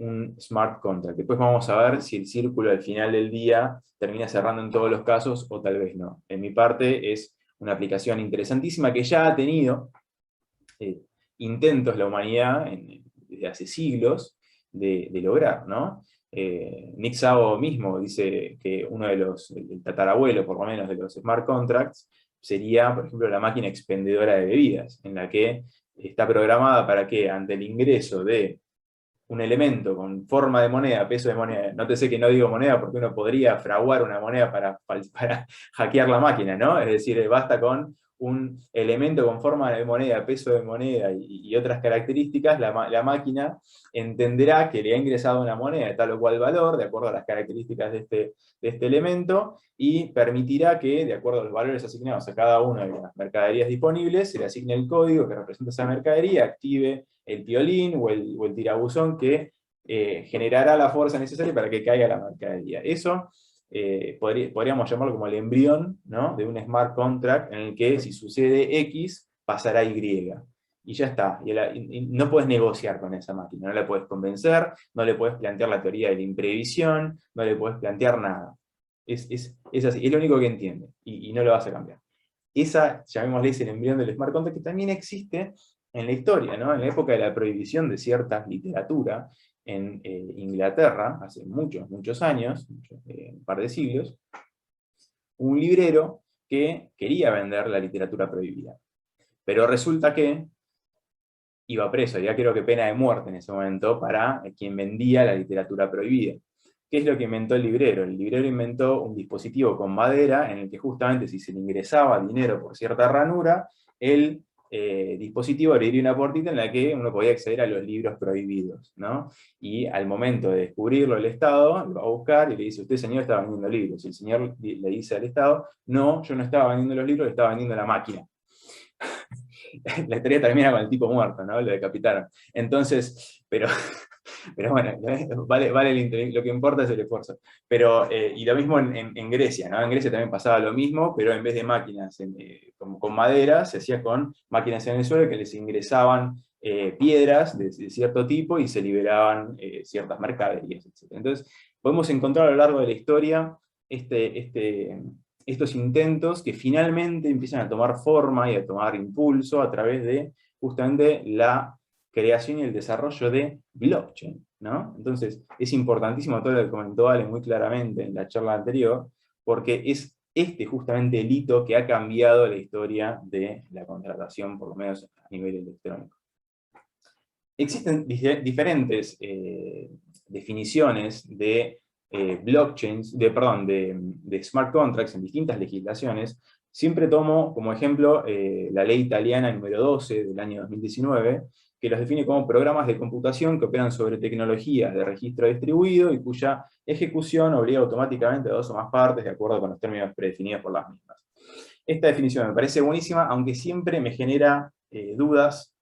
[SPEAKER 4] un smart contract. Después vamos a ver si el círculo al final del día termina cerrando en todos los casos o tal vez no. En mi parte es una aplicación interesantísima que ya ha tenido intentos la humanidad desde hace siglos de lograr, ¿no? Nick Szabo mismo dice que uno de el tatarabuelo, por lo menos, de los smart contracts sería, por ejemplo, la máquina expendedora de bebidas, en la que está programada para que ante el ingreso de un elemento con forma de moneda, peso de moneda, nótese que no digo moneda porque uno podría fraguar una moneda para hackear la máquina, ¿no? Es decir, basta con un elemento con forma de moneda, peso de moneda y otras características, la máquina entenderá que le ha ingresado una moneda de tal o cual valor, de acuerdo a las características de este elemento, y permitirá que, de acuerdo a los valores asignados a cada una de las mercaderías disponibles, se le asigne el código que representa esa mercadería, active el piolín o el tirabuzón que generará la fuerza necesaria para que caiga la mercadería. Eso podríamos llamarlo como el embrión, ¿no?, de un smart contract en el que si sucede X, pasará Y. Y ya está. Y no puedes negociar con esa máquina, no la puedes convencer, no le puedes plantear la teoría de la imprevisión, no le puedes plantear nada. Es así, es lo único que entiende, y no lo vas a cambiar. Esa, llamémosle, es el embrión del smart contract, que también existe en la historia, ¿no? En la época de la prohibición de cierta literatura, en Inglaterra, hace muchos años, un par de siglos, un librero que quería vender la literatura prohibida. Pero resulta que iba preso, ya creo que pena de muerte en ese momento, para quien vendía la literatura prohibida. ¿Qué es lo que inventó el librero? El librero inventó un dispositivo con madera en el que justamente si se le ingresaba dinero por cierta ranura, el dispositivo abriría una puertita en la que uno podía acceder a los libros prohibidos, ¿no? Y al momento de descubrirlo el Estado, lo va a buscar y le dice, usted señor está vendiendo libros. Y el señor le dice al Estado, no, yo no estaba vendiendo los libros, le estaba vendiendo la máquina. La historia termina con el tipo muerto, ¿no? Lo decapitaron. Entonces, pero bueno, vale lo que importa es el esfuerzo. Pero, y lo mismo en Grecia, ¿no? En Grecia también pasaba lo mismo, pero en vez de máquinas con madera, se hacía con máquinas en el suelo que les ingresaban piedras de cierto tipo y se liberaban ciertas mercaderías, etc. Entonces, podemos encontrar a lo largo de la historia estos intentos que finalmente empiezan a tomar forma y a tomar impulso a través de justamente la creación y el desarrollo de blockchain, ¿no? Entonces, es importantísimo todo lo que comentó Ale muy claramente en la charla anterior, porque es justamente el hito que ha cambiado la historia de la contratación, por lo menos a nivel electrónico. Existen diferentes definiciones de blockchains, de smart contracts en distintas legislaciones. Siempre tomo como ejemplo la ley italiana número 12 del año 2019, que los define como programas de computación que operan sobre tecnologías de registro distribuido y cuya ejecución obliga automáticamente a dos o más partes de acuerdo con los términos predefinidos por las mismas. Esta definición me parece buenísima, aunque siempre me genera dudas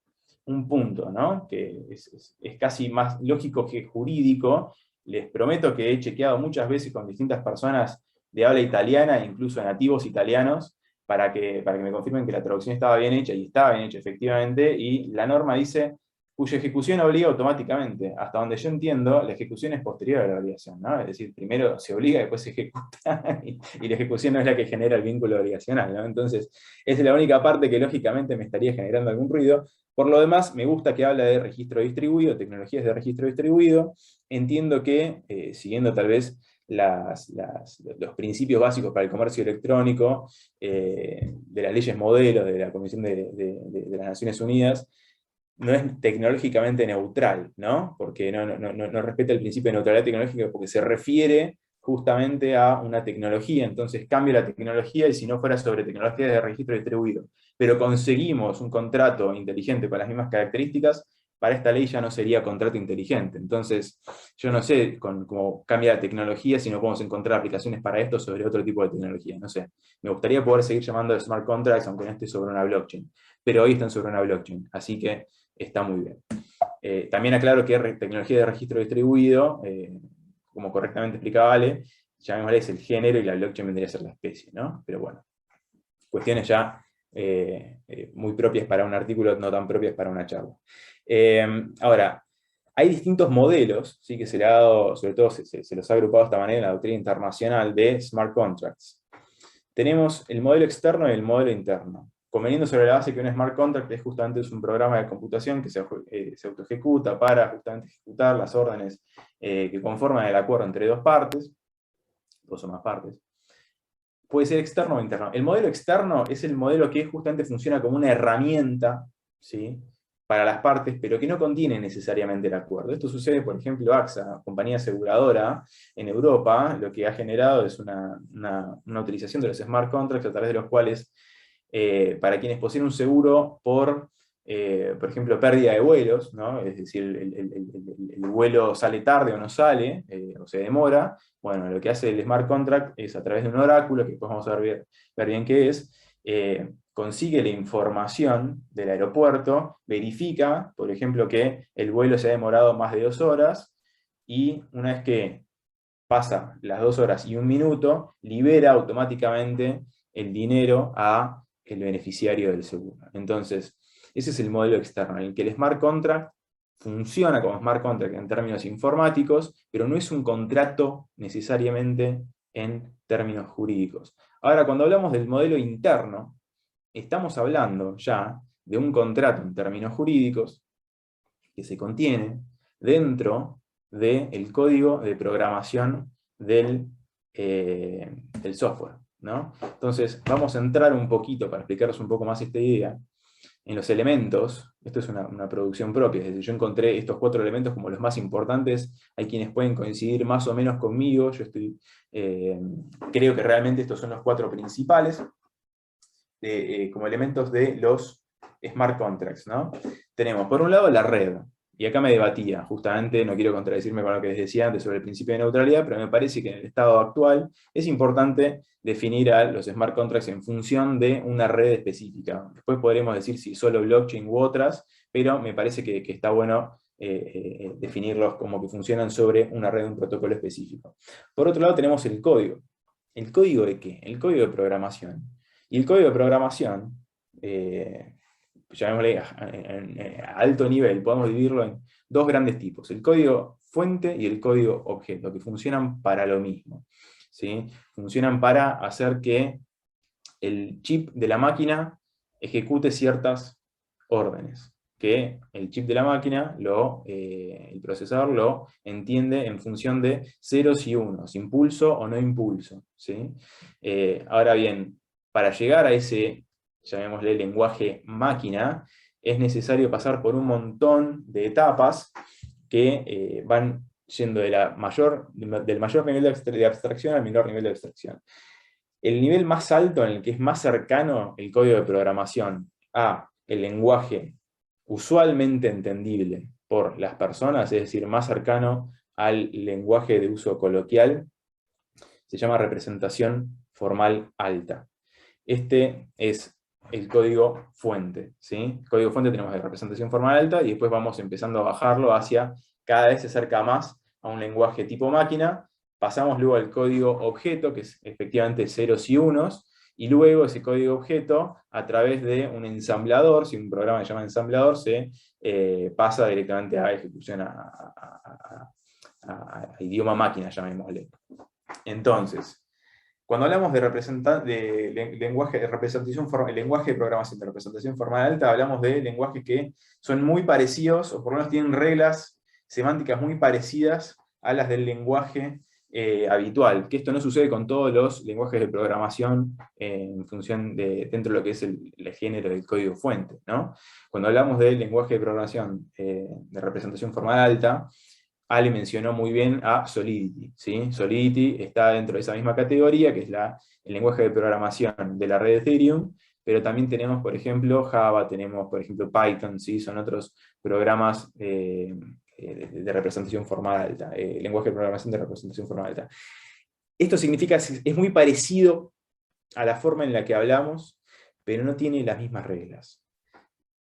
[SPEAKER 4] un punto, ¿no? Que es casi más lógico que jurídico. Les prometo que he chequeado muchas veces con distintas personas de habla italiana, incluso nativos italianos, para que me confirmen que la traducción estaba bien hecha, y estaba bien hecha efectivamente, y la norma dice cuya ejecución obliga automáticamente. Hasta donde yo entiendo, la ejecución es posterior a la obligación, ¿no? Es decir, primero se obliga, después se ejecuta, y la ejecución no es la que genera el vínculo obligacional, ¿no? Entonces, esa es la única parte que lógicamente me estaría generando algún ruido. Por lo demás, me gusta que habla de registro distribuido, tecnologías de registro distribuido. Entiendo que, siguiendo tal vez los principios básicos para el comercio electrónico, de las leyes modelos de la Comisión de las Naciones Unidas, no es tecnológicamente neutral, ¿no? Porque no respeta el principio de neutralidad tecnológica, porque se refiere justamente a una tecnología, entonces cambia la tecnología, y si no fuera sobre tecnología de registro distribuido, pero conseguimos un contrato inteligente con las mismas características, para esta ley ya no sería contrato inteligente. Entonces, yo no sé cómo cambia la tecnología, si no podemos encontrar aplicaciones para esto sobre otro tipo de tecnología, no sé. Me gustaría poder seguir llamando de smart contracts, aunque no esté sobre una blockchain, pero hoy están sobre una blockchain, así que está muy bien. También aclaro que tecnología de registro distribuido, como correctamente explicaba Ale, llamémosle es el género, y la blockchain vendría a ser la especie, ¿no? Pero bueno, cuestiones ya muy propias para un artículo, no tan propias para una charla. Ahora, hay distintos modelos, ¿sí? Que se le ha dado, sobre todo se los ha agrupado de esta manera en la doctrina internacional de smart contracts. Tenemos el modelo externo y el modelo interno, conveniendo sobre la base que un smart contract es justamente un programa de computación que se autoejecuta para justamente ejecutar las órdenes que conforman el acuerdo entre dos o más partes. Puede ser externo o interno. El modelo externo es el modelo que justamente funciona como una herramienta, ¿sí?, para las partes, pero que no contiene necesariamente el acuerdo. Esto sucede, por ejemplo, AXA, compañía aseguradora en Europa, lo que ha generado es una utilización de los smart contracts, a través de los cuales, para quienes poseen un seguro por ejemplo, pérdida de vuelos, ¿no? Es decir, el vuelo sale tarde o no sale, o se demora. Bueno, lo que hace el smart contract es, a través de un oráculo, que después vamos a ver bien qué es, consigue la información del aeropuerto, verifica, por ejemplo, que el vuelo se ha demorado más de 2 horas, y una vez que pasa las 2 horas y 1 minuto, libera automáticamente el dinero a el beneficiario del seguro. Entonces, ese es el modelo externo, en el que el smart contract funciona como smart contract en términos informáticos, pero no es un contrato necesariamente en términos jurídicos. Ahora, cuando hablamos del modelo interno, estamos hablando ya de un contrato en términos jurídicos que se contiene dentro del código de programación del software, ¿no? Entonces, vamos a entrar un poquito, para explicaros un poco más esta idea, en los elementos. Esto es una producción propia, es decir, yo encontré estos 4 elementos como los más importantes. Hay quienes pueden coincidir más o menos conmigo, yo creo que realmente estos son los 4 principales, como elementos de los smart contracts, ¿no? Tenemos, por un lado, la red, y acá me debatía, justamente, no quiero contradecirme con lo que les decía antes sobre el principio de neutralidad, pero me parece que en el estado actual es importante definir a los smart contracts en función de una red específica. Después podremos decir si solo blockchain u otras, pero me parece que está bueno definirlos como que funcionan sobre una red de un protocolo específico. Por otro lado tenemos el código. ¿El código de qué? El código de programación. Y el código de programación, llamémosle a alto nivel, podemos dividirlo en 2 grandes tipos: el código fuente y el código objeto, que funcionan para lo mismo, ¿sí? Funcionan para hacer que el chip de la máquina ejecute ciertas órdenes, que el chip de la máquina, el procesador, lo entiende en función de ceros y unos, impulso o no impulso, ¿sí? Ahora bien, para llegar a ese, llamémosle, lenguaje máquina, es necesario pasar por un montón de etapas que van yendo del mayor nivel de abstracción al menor nivel de abstracción. El nivel más alto, en el que es más cercano el código de programación a el lenguaje usualmente entendible por las personas, es decir, más cercano al lenguaje de uso coloquial, se llama representación formal alta. Este es el código fuente, ¿sí? El código fuente tenemos de representación formal alta, y después vamos empezando a bajarlo hacia, cada vez se acerca más a un lenguaje tipo máquina. Pasamos luego al código objeto, que es efectivamente ceros y unos, y luego ese código objeto, a través de un ensamblador, si un programa se llama ensamblador, se pasa directamente a ejecución a idioma máquina, llamémosle. Entonces, cuando hablamos de lenguaje de representación, lenguaje de programación de representación formal alta, hablamos de lenguajes que son muy parecidos, o por lo menos tienen reglas semánticas muy parecidas a las del lenguaje habitual, que esto no sucede con todos los lenguajes de programación en función dentro de lo que es el género del código fuente, ¿no? Cuando hablamos del lenguaje de programación de representación formal alta, Ale mencionó muy bien a Solidity, ¿sí? Solidity está dentro de esa misma categoría, que es el lenguaje de programación de la red de Ethereum, pero también tenemos, por ejemplo, Java, tenemos, por ejemplo, Python, ¿sí? Son otros programas de representación formal alta, lenguaje de programación de representación formal alta. Esto significa que es muy parecido a la forma en la que hablamos, pero no tiene las mismas reglas.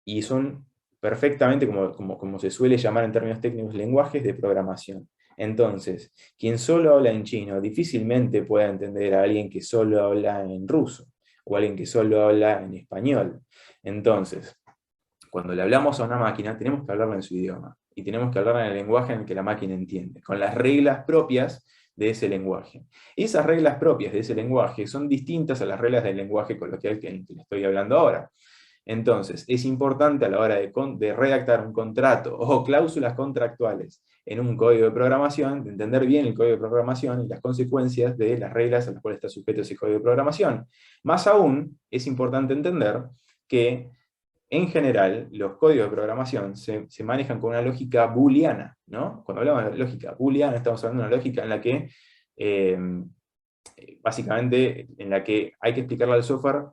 [SPEAKER 4] Y son perfectamente, como se suele llamar en términos técnicos, lenguajes de programación. Entonces, quien solo habla en chino difícilmente puede entender a alguien que solo habla en ruso, o alguien que solo habla en español. Entonces, cuando le hablamos a una máquina, tenemos que hablarla en su idioma, y tenemos que hablar en el lenguaje en el que la máquina entiende, con las reglas propias de ese lenguaje. Y esas reglas propias de ese lenguaje son distintas a las reglas del lenguaje coloquial que le estoy hablando ahora. Entonces, es importante a la hora de redactar un contrato o cláusulas contractuales en un código de programación, de entender bien el código de programación y las consecuencias de las reglas a las cuales está sujeto ese código de programación. Más aún, es importante entender que, en general, los códigos de programación se manejan con una lógica booleana, ¿no? Cuando hablamos de lógica booleana, estamos hablando de una lógica en la que, básicamente, en la que hay que explicarle al software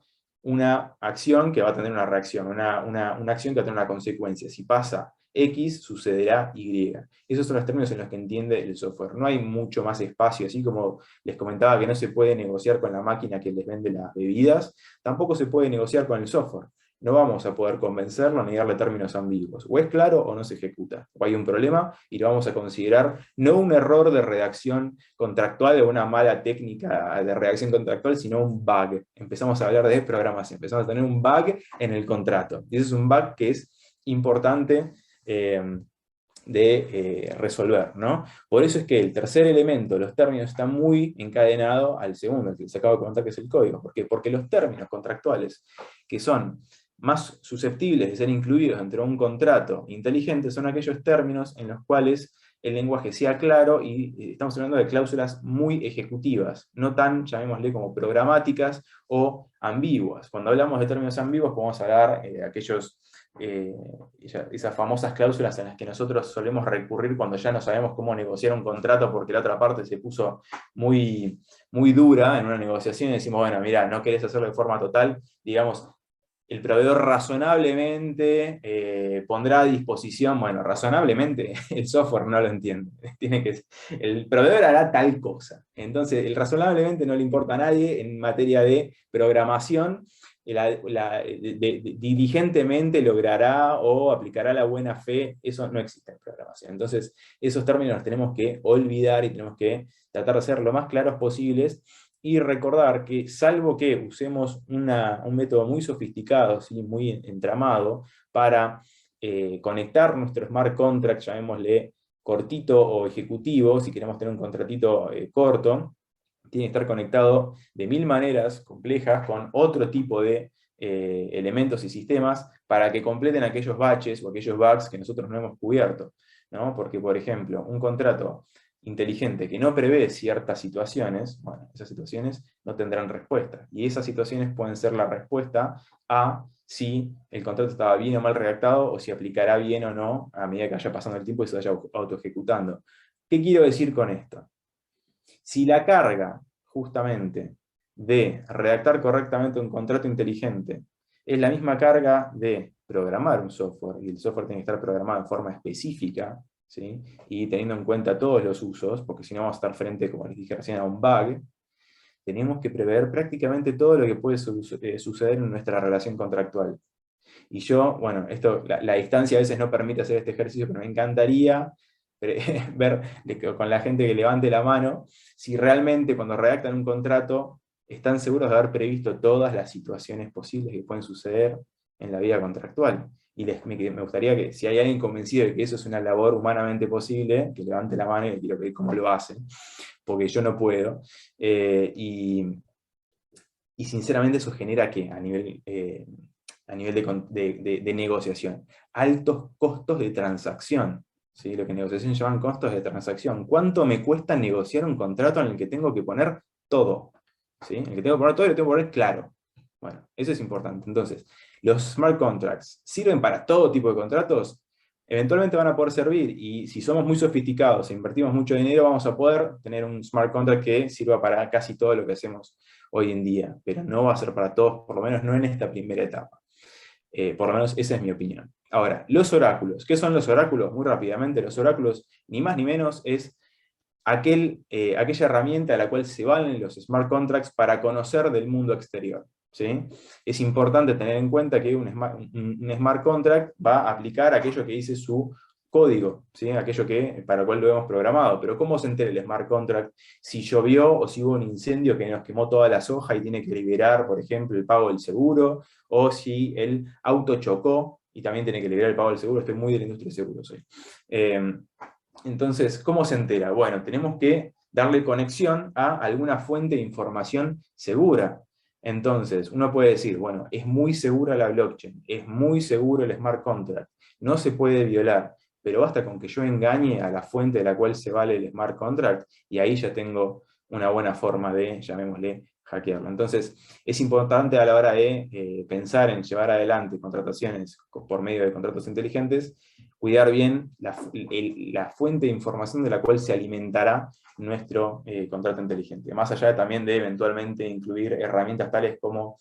[SPEAKER 4] una acción que va a tener una reacción, una acción que va a tener una consecuencia. Si pasa X, sucederá Y. Esos son los términos en los que entiende el software. No hay mucho más espacio, así como les comentaba que no se puede negociar con la máquina que les vende las bebidas, tampoco se puede negociar con el software. No vamos a poder convencerlo ni darle términos ambiguos. O es claro o no se ejecuta. O hay un problema y lo vamos a considerar no un error de redacción contractual o una mala técnica de redacción contractual, sino un bug. Empezamos a hablar de programación, empezamos a tener un bug en el contrato. Y ese es un bug que es importante de resolver, ¿no? Por eso es que el tercer elemento, los términos, está muy encadenado al segundo, el que les acabo de comentar, que es el código. ¿Por qué? Porque los términos contractuales, que son más susceptibles de ser incluidos dentro de un contrato inteligente, son aquellos términos en los cuales el lenguaje sea claro, y estamos hablando de cláusulas muy ejecutivas, no tan, llamémosle, como programáticas o ambiguas. Cuando hablamos de términos ambiguos, podemos hablar de esas famosas cláusulas en las que nosotros solemos recurrir cuando ya no sabemos cómo negociar un contrato porque la otra parte se puso muy, muy dura en una negociación y decimos, bueno, mira, no querés hacerlo de forma total, digamos, el proveedor razonablemente pondrá a disposición, bueno, razonablemente el software no lo entiende, el proveedor hará tal cosa. Entonces, el razonablemente no le importa a nadie en materia de programación, diligentemente logrará o aplicará la buena fe, eso no existe en programación. Entonces, esos términos los tenemos que olvidar y tenemos que tratar de ser lo más claros posibles, y recordar que, salvo que usemos un método muy sofisticado, ¿sí? Muy entramado, para conectar nuestro smart contract, llamémosle cortito o ejecutivo, si queremos tener un contratito corto, tiene que estar conectado de 1000 maneras complejas con otro tipo de elementos y sistemas para que completen aquellos baches o aquellos bugs que nosotros no hemos cubierto, ¿no? Porque, por ejemplo, un contrato inteligente que no prevé ciertas situaciones, bueno, esas situaciones no tendrán respuesta. Y esas situaciones pueden ser la respuesta a si el contrato estaba bien o mal redactado, o si aplicará bien o no a medida que vaya pasando el tiempo y se vaya autoejecutando. ¿Qué quiero decir con esto? Si la carga, justamente, de redactar correctamente un contrato inteligente es la misma carga de programar un software, y el software tiene que estar programado en forma específica, ¿sí? Y teniendo en cuenta todos los usos, porque si no vamos a estar frente, como les dije recién, a un bug, tenemos que prever prácticamente todo lo que puede suceder en nuestra relación contractual. Y yo, bueno, la distancia a veces no permite hacer este ejercicio, pero me encantaría ver con la gente que levante la mano si realmente cuando redactan un contrato están seguros de haber previsto todas las situaciones posibles que pueden suceder en la vida contractual. Y me gustaría que, si hay alguien convencido de que eso es una labor humanamente posible, que levante la mano y le quiero pedir cómo lo hacen, porque yo no puedo. Y sinceramente eso genera ¿qué? A nivel de negociación. Altos costos de transacción. ¿Sí? Lo que en negociación llaman costos de transacción. ¿Cuánto me cuesta negociar un contrato en el que tengo que poner todo? ¿Sí? En el que tengo que poner todo y lo tengo que poner claro. Bueno, eso es importante. Entonces, los smart contracts sirven para todo tipo de contratos. Eventualmente van a poder servir, y si somos muy sofisticados e invertimos mucho dinero, vamos a poder tener un smart contract que sirva para casi todo lo que hacemos hoy en día, pero no va a ser para todos, por lo menos no en esta primera etapa. Por lo menos esa es mi opinión. Ahora, los oráculos. ¿Qué son los oráculos? Muy rápidamente, los oráculos, ni más ni menos, es aquella herramienta a la cual se valen los smart contracts para conocer del mundo exterior. ¿Sí? Es importante tener en cuenta que un smart contract va a aplicar aquello que dice su código, ¿sí? Aquello para el cual lo hemos programado. Pero ¿cómo se entera el smart contract si llovió o si hubo un incendio que nos quemó toda la soja y tiene que liberar, por ejemplo, el pago del seguro? O si el auto chocó y también tiene que liberar el pago del seguro. Estoy muy de la industria de seguros hoy. Entonces, ¿cómo se entera? Bueno, tenemos que darle conexión a alguna fuente de información segura. Entonces, uno puede decir, bueno, es muy segura la blockchain, es muy seguro el smart contract, no se puede violar, pero basta con que yo engañe a la fuente de la cual se vale el smart contract, y ahí ya tengo una buena forma de, llamémosle, hackearlo. Entonces, es importante a la hora de pensar en llevar adelante contrataciones por medio de contratos inteligentes, cuidar bien la fuente de información de la cual se alimentará nuestro contrato inteligente. Más allá también de eventualmente incluir herramientas tales como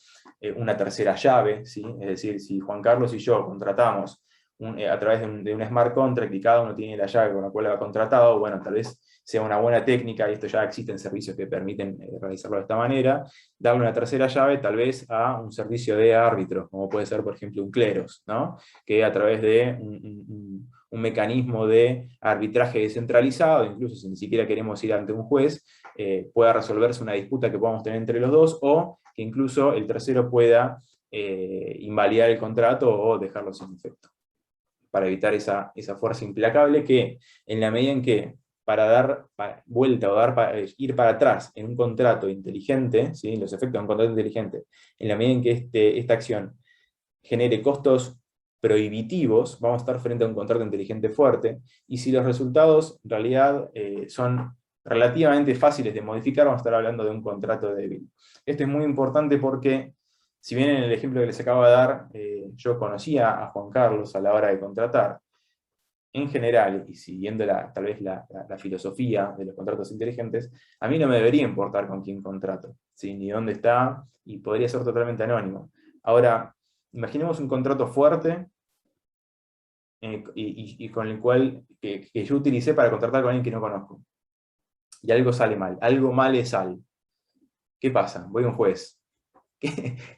[SPEAKER 4] una tercera llave, ¿sí? Es decir, si Juan Carlos y yo contratamos a través de un smart contract y cada uno tiene la llave con la cual lo ha contratado, bueno, tal vez sea una buena técnica, y esto ya existen servicios que permiten realizarlo de esta manera, darle una tercera llave tal vez a un servicio de árbitros, como puede ser, por ejemplo, un Kleros, ¿no? Que a través de un mecanismo de arbitraje descentralizado, incluso si ni siquiera queremos ir ante un juez, pueda resolverse una disputa que podamos tener entre los dos, o que incluso el tercero pueda invalidar el contrato o dejarlo sin efecto, para evitar esa fuerza implacable que, en la medida en que para dar vuelta o ir para atrás en un contrato inteligente, ¿sí? Los efectos de un contrato inteligente, en la medida en que esta acción genere costos prohibitivos, vamos a estar frente a un contrato inteligente fuerte, y si los resultados en realidad son relativamente fáciles de modificar, vamos a estar hablando de un contrato débil. Esto es muy importante porque, si bien en el ejemplo que les acabo de dar, yo conocía a Juan Carlos a la hora de contratar, en general, y siguiendo tal vez la filosofía de los contratos inteligentes, a mí no me debería importar con quién contrato, ¿sí? Ni dónde está, y podría ser totalmente anónimo. Ahora, imaginemos un contrato fuerte y con el cual que yo utilicé para contratar con alguien que no conozco. Y algo sale mal, algo mal es sale. ¿Qué pasa? Voy a un juez.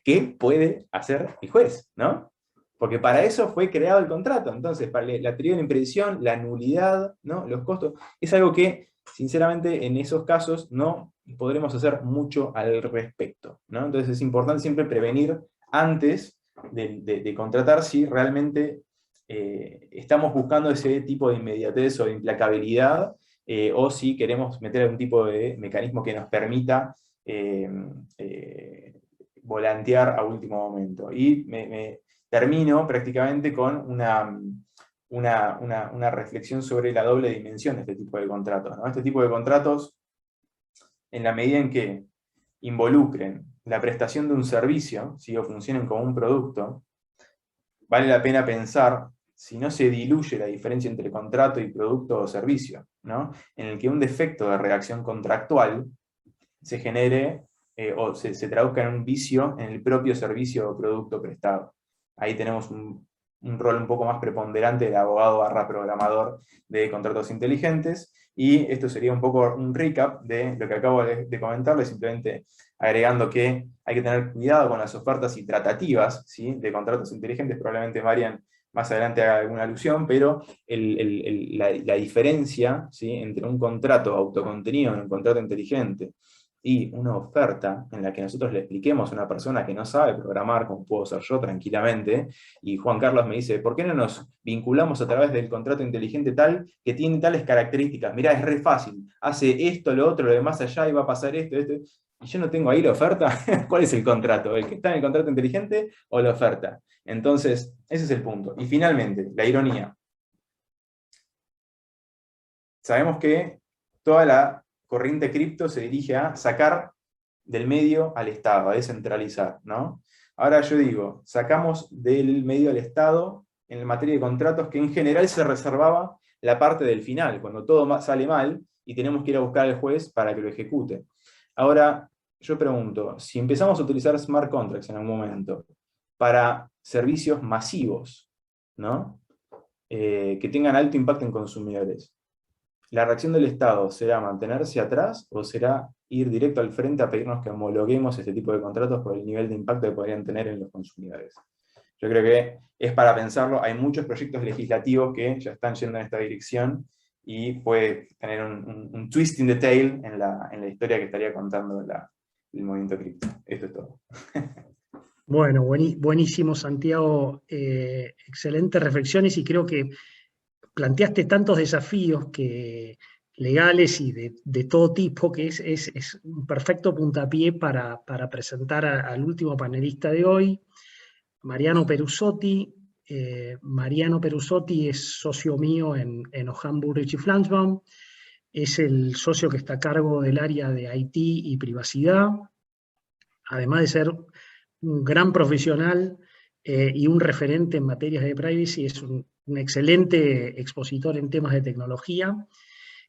[SPEAKER 4] ¿Qué puede hacer el juez? ¿No? Porque para eso fue creado el contrato. Entonces, para la teoría de la imprevisión, la nulidad, ¿no? Los costos, es algo que, sinceramente, en esos casos no podremos hacer mucho al respecto, ¿no? Entonces es importante siempre prevenir antes de contratar si realmente estamos buscando ese tipo de inmediatez o de implacabilidad, o si queremos meter algún tipo de mecanismo que nos permita volantear a último momento. Y termino prácticamente con una reflexión sobre la doble dimensión de este tipo de contratos, ¿no? Este tipo de contratos, en la medida en que involucren la prestación de un servicio, ¿sí? O funcionen como un producto, vale la pena pensar si no se diluye la diferencia entre contrato y producto o servicio, ¿no? En el que un defecto de redacción contractual se genere o se traduzca en un vicio en el propio servicio o producto prestado. Ahí tenemos un rol un poco más preponderante del abogado / programador de contratos inteligentes, y esto sería un poco un recap de lo que acabo de comentarles, simplemente agregando que hay que tener cuidado con las ofertas y tratativas, ¿sí? De contratos inteligentes. Probablemente Marian más adelante haga alguna alusión, pero la diferencia, ¿sí? Entre un contrato autocontenido y un contrato inteligente, y una oferta en la que nosotros le expliquemos a una persona que no sabe programar, como puedo ser yo tranquilamente, y Juan Carlos me dice, ¿por qué no nos vinculamos a través del contrato inteligente tal que tiene tales características? Mirá, es re fácil, hace esto, lo otro, lo demás allá, y va a pasar esto, esto. Y yo no tengo ahí la oferta. ¿Cuál es el contrato? ¿El que está en el contrato inteligente o la oferta? Entonces, ese es el punto. Y finalmente, la ironía. Sabemos que toda la corriente cripto se dirige a sacar del medio al Estado, a descentralizar, ¿no? Ahora yo digo, sacamos del medio al Estado en materia de contratos que en general se reservaba la parte del final, cuando todo sale mal y tenemos que ir a buscar al juez para que lo ejecute. Ahora, yo pregunto, si empezamos a utilizar smart contracts en algún momento para servicios masivos, ¿no? Que tengan alto impacto en consumidores, ¿la reacción del Estado será mantenerse atrás o será ir directo al frente a pedirnos que homologuemos este tipo de contratos por el nivel de impacto que podrían tener en los consumidores? Yo creo que es para pensarlo. Hay muchos proyectos legislativos que ya están yendo en esta dirección y puede tener un twist in the tail en la historia que estaría contando el movimiento cripto. Esto es todo.
[SPEAKER 2] Bueno, buenísimo, Santiago. Excelentes reflexiones y creo que planteaste tantos desafíos legales y de todo tipo que es un perfecto puntapié para presentar al último panelista de hoy, Mariano Perusotti. Mariano Perusotti es socio mío en O'Han Burrich y Flansbaum. Es el socio que está a cargo del área de IT y privacidad, además de ser un gran profesional y un referente en materias de privacy. Es un excelente expositor en temas de tecnología.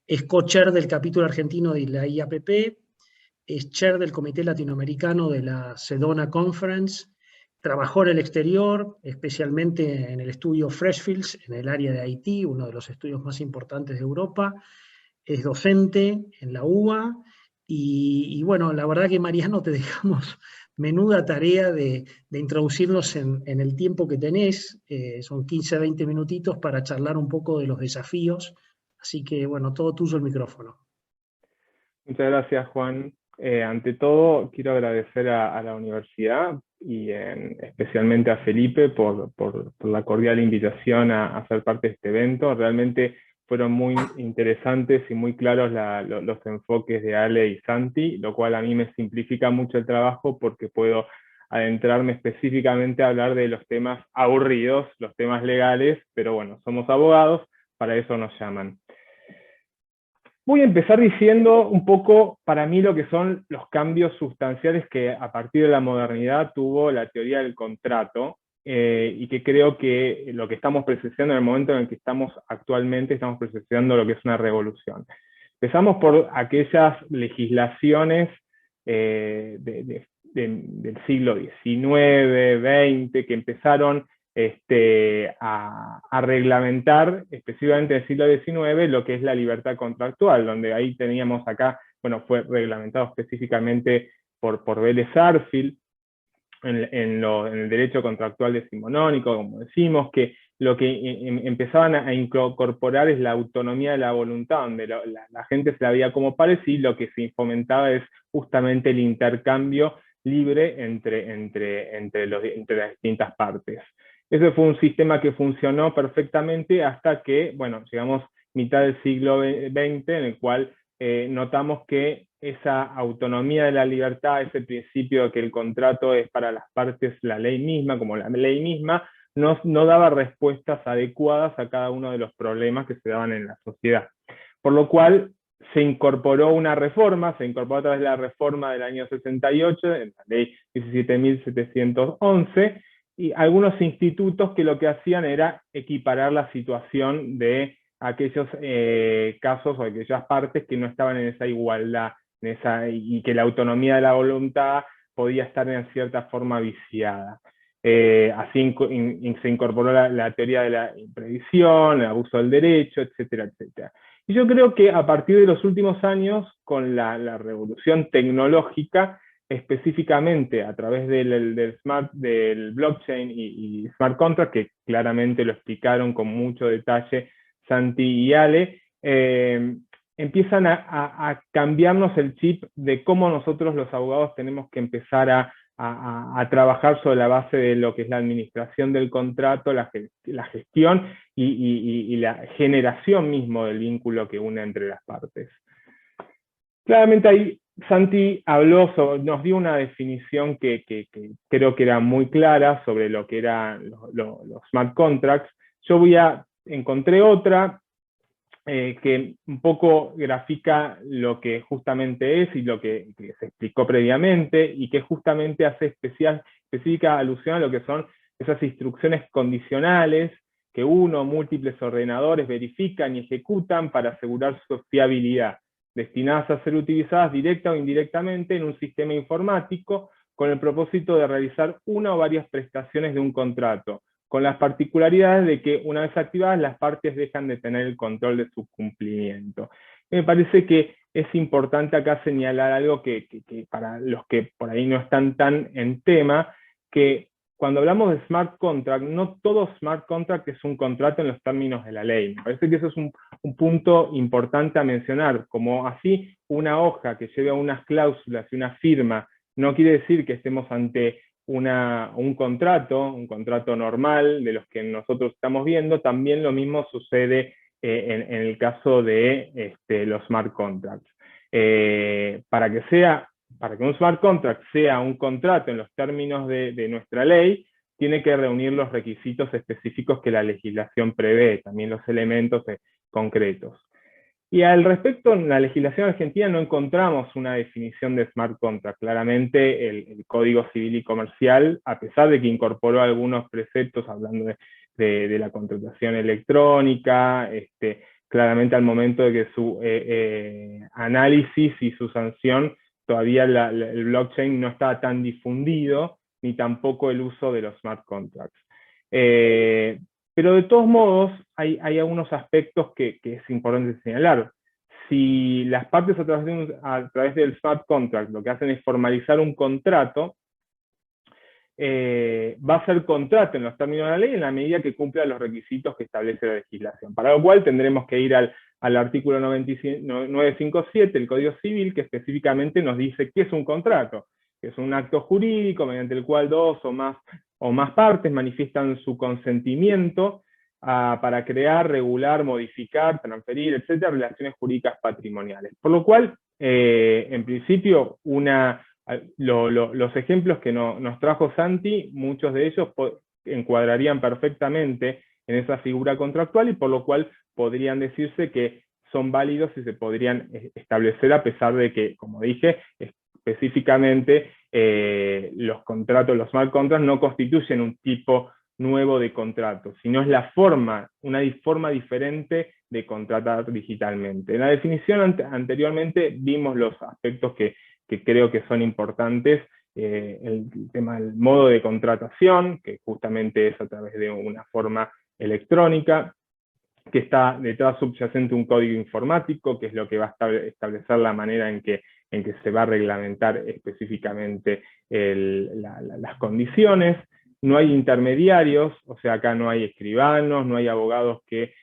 [SPEAKER 2] Es co-chair del capítulo argentino de la IAPP, es chair del Comité Latinoamericano de la Sedona Conference, trabajó en el exterior, especialmente en el estudio Freshfields, en el área de IT, uno de los estudios más importantes de Europa. Es docente en la UBA y bueno, la verdad que Mariano te dejamos menuda tarea de introducirnos en el tiempo que tenés. Son 15 a 20 minutitos para charlar un poco de los desafíos. Así que bueno, todo tuyo el micrófono.
[SPEAKER 5] Muchas gracias, Juan. Ante todo, quiero agradecer a la universidad y especialmente a Felipe por la cordial invitación a ser parte de este evento. Realmente fueron muy interesantes y muy claros los enfoques de Ale y Santi, lo cual a mí me simplifica mucho el trabajo porque puedo adentrarme específicamente a hablar de los temas aburridos, los temas legales, pero bueno, somos abogados, para eso nos llaman. Voy a empezar diciendo un poco, para mí, lo que son los cambios sustanciales que a partir de la modernidad tuvo la teoría del contrato, y que creo que lo que estamos presenciando en el momento en el que estamos actualmente, estamos presenciando lo que es una revolución. Empezamos por aquellas legislaciones del siglo XIX, XX, que empezaron a reglamentar, específicamente en el siglo XIX, lo que es la libertad contractual, donde ahí teníamos acá, bueno, fue reglamentado específicamente por Vélez Sarsfield, en el derecho contractual decimonónico, como decimos, que lo que empezaban a incorporar es la autonomía de la voluntad, donde la gente se la veía como pares, y lo que se fomentaba es justamente el intercambio libre entre las distintas partes. Ese fue un sistema que funcionó perfectamente hasta que, bueno, llegamos a mitad del siglo XX, en el cual notamos que esa autonomía de la libertad, ese principio de que el contrato es para las partes la ley misma, como la ley misma, no daba respuestas adecuadas a cada uno de los problemas que se daban en la sociedad. Por lo cual se incorporó una reforma, se incorporó a través de la reforma del año 68, en la ley 17.711, y algunos institutos que lo que hacían era equiparar la situación de aquellos casos o aquellas partes que no estaban en esa igualdad, y que la autonomía de la voluntad podía estar en cierta forma viciada. Así se incorporó la teoría de la imprevisión, el abuso del derecho, etcétera, etcétera. Y yo creo que a partir de los últimos años, con la revolución tecnológica, específicamente a través del blockchain y smart contract, que claramente lo explicaron con mucho detalle Santi y Ale, empiezan a cambiarnos el chip de cómo nosotros los abogados tenemos que empezar a trabajar sobre la base de lo que es la administración del contrato, la gestión y la generación mismo del vínculo que une entre las partes. Claramente ahí Santi nos dio una definición que creo que era muy clara sobre lo que eran los smart contracts. Yo encontré otra que un poco grafica lo que justamente es y lo que se explicó previamente, y que justamente hace específica alusión a lo que son esas instrucciones condicionales que uno o múltiples ordenadores verifican y ejecutan para asegurar su fiabilidad, destinadas a ser utilizadas directa o indirectamente en un sistema informático con el propósito de realizar una o varias prestaciones de un contrato, con las particularidades de que una vez activadas las partes dejan de tener el control de su cumplimiento. Me parece que es importante acá señalar algo que para los que por ahí no están tan en tema, que cuando hablamos de smart contract, no todo smart contract es un contrato en los términos de la ley. Me parece que eso es un punto importante a mencionar, como así una hoja que lleva unas cláusulas y una firma no quiere decir que estemos ante un contrato normal de los que nosotros estamos viendo. También lo mismo sucede en el caso de los smart contracts. Para que un smart contract sea un contrato en los términos de nuestra ley, tiene que reunir los requisitos específicos que la legislación prevé, también los elementos concretos. Y al respecto, en la legislación argentina no encontramos una definición de smart contract. Claramente el Código Civil y Comercial, a pesar de que incorporó algunos preceptos hablando de la contratación electrónica, claramente al momento de que su análisis y su sanción, todavía el blockchain no estaba tan difundido, ni tampoco el uso de los smart contracts. Pero de todos modos, hay algunos aspectos que es importante señalar. Si las partes a través del smart contract lo que hacen es formalizar un contrato, va a ser contrato en los términos de la ley en la medida que cumpla los requisitos que establece la legislación. Para lo cual tendremos que ir al artículo 957 del Código Civil, que específicamente nos dice qué es un contrato, que es un acto jurídico mediante el cual dos o más partes manifiestan su consentimiento para crear, regular, modificar, transferir, etcétera, relaciones jurídicas patrimoniales. Por lo cual, en principio, los ejemplos que nos trajo Santi, muchos de ellos encuadrarían perfectamente en esa figura contractual, y por lo cual podrían decirse que son válidos y se podrían establecer, a pesar de que, como dije, específicamente los smart contracts no constituyen un tipo nuevo de contrato, sino es una forma diferente de contratar digitalmente. En la definición anteriormente vimos los aspectos que creo que son importantes, el tema del modo de contratación, que justamente es a través de una forma electrónica, que está detrás subyacente un código informático, que es lo que va a establecer la manera en que se va a reglamentar específicamente las condiciones. No hay intermediarios, o sea, acá no hay escribanos, no hay abogados que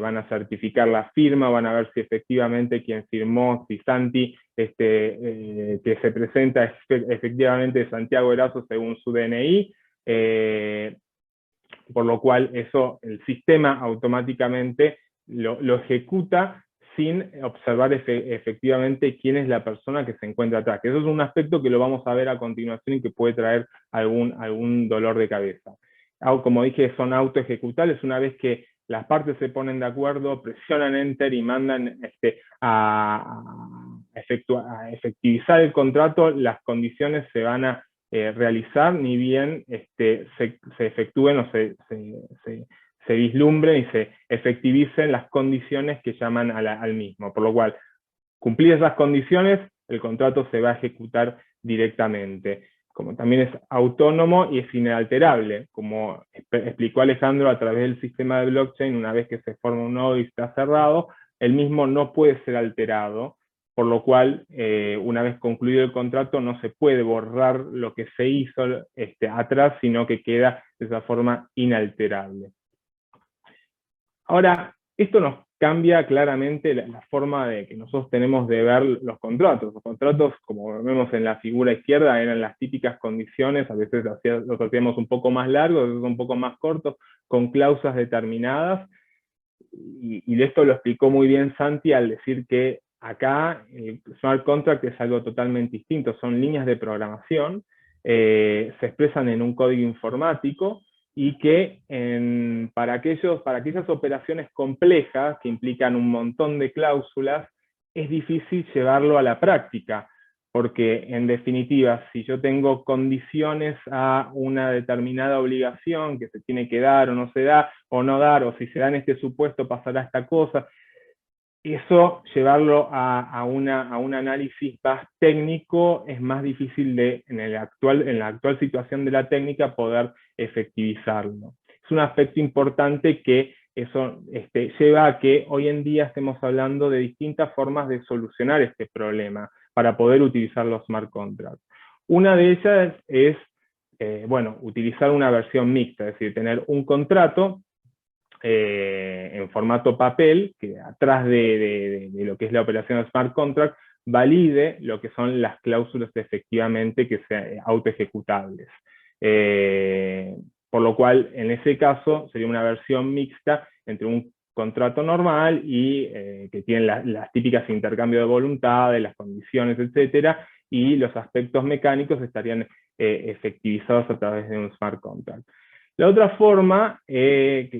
[SPEAKER 5] van a certificar la firma, van a ver si efectivamente quien firmó, si Santi, que se presenta es efectivamente Santiago Erazo según su DNI, por lo cual el sistema automáticamente lo ejecuta sin observar efectivamente quién es la persona que se encuentra atrás. Que eso es un aspecto que lo vamos a ver a continuación y que puede traer algún dolor de cabeza. Como dije, son autoejecutables. Una vez que las partes se ponen de acuerdo, presionan Enter y mandan a efectivizar el contrato, las condiciones se van a realizar, ni bien se efectúen o se vislumbren y se efectivicen las condiciones que llaman al mismo. Por lo cual, cumplidas esas condiciones, el contrato se va a ejecutar directamente. Como también es autónomo y es inalterable, como explicó Alejandro, a través del sistema de blockchain, una vez que se forma un nodo y está cerrado, el mismo no puede ser alterado, por lo cual, una vez concluido el contrato, no se puede borrar lo que se hizo atrás, sino que queda de esa forma inalterable. Ahora, esto nos cambia claramente la forma de que nosotros tenemos de ver los contratos. Los contratos, como vemos en la figura izquierda, eran las típicas condiciones, a veces los hacíamos un poco más largos, a veces un poco más cortos, con cláusulas determinadas, y esto lo explicó muy bien Santi al decir que acá el smart contract es algo totalmente distinto, son líneas de programación, se expresan en un código informático, y que para aquellas operaciones complejas que implican un montón de cláusulas, es difícil llevarlo a la práctica, porque en definitiva, si yo tengo condiciones a una determinada obligación que se tiene que dar o no se da, o no dar, o si se da en este supuesto pasará esta cosa, eso llevarlo a un análisis más técnico es más difícil en la actual situación de la técnica poder efectivizarlo. Es un aspecto importante que eso lleva a que hoy en día estemos hablando de distintas formas de solucionar este problema para poder utilizar los smart contracts. Una de ellas es, utilizar una versión mixta, es decir, tener un contrato en formato papel, que atrás de lo que es la operación de smart contract, valide lo que son las cláusulas efectivamente que sean autoejecutables. Por lo cual, en ese caso, sería una versión mixta entre un contrato normal y que tiene las típicas intercambios de voluntades, las condiciones, etcétera, y los aspectos mecánicos estarían efectivizados a través de un smart contract. La otra forma que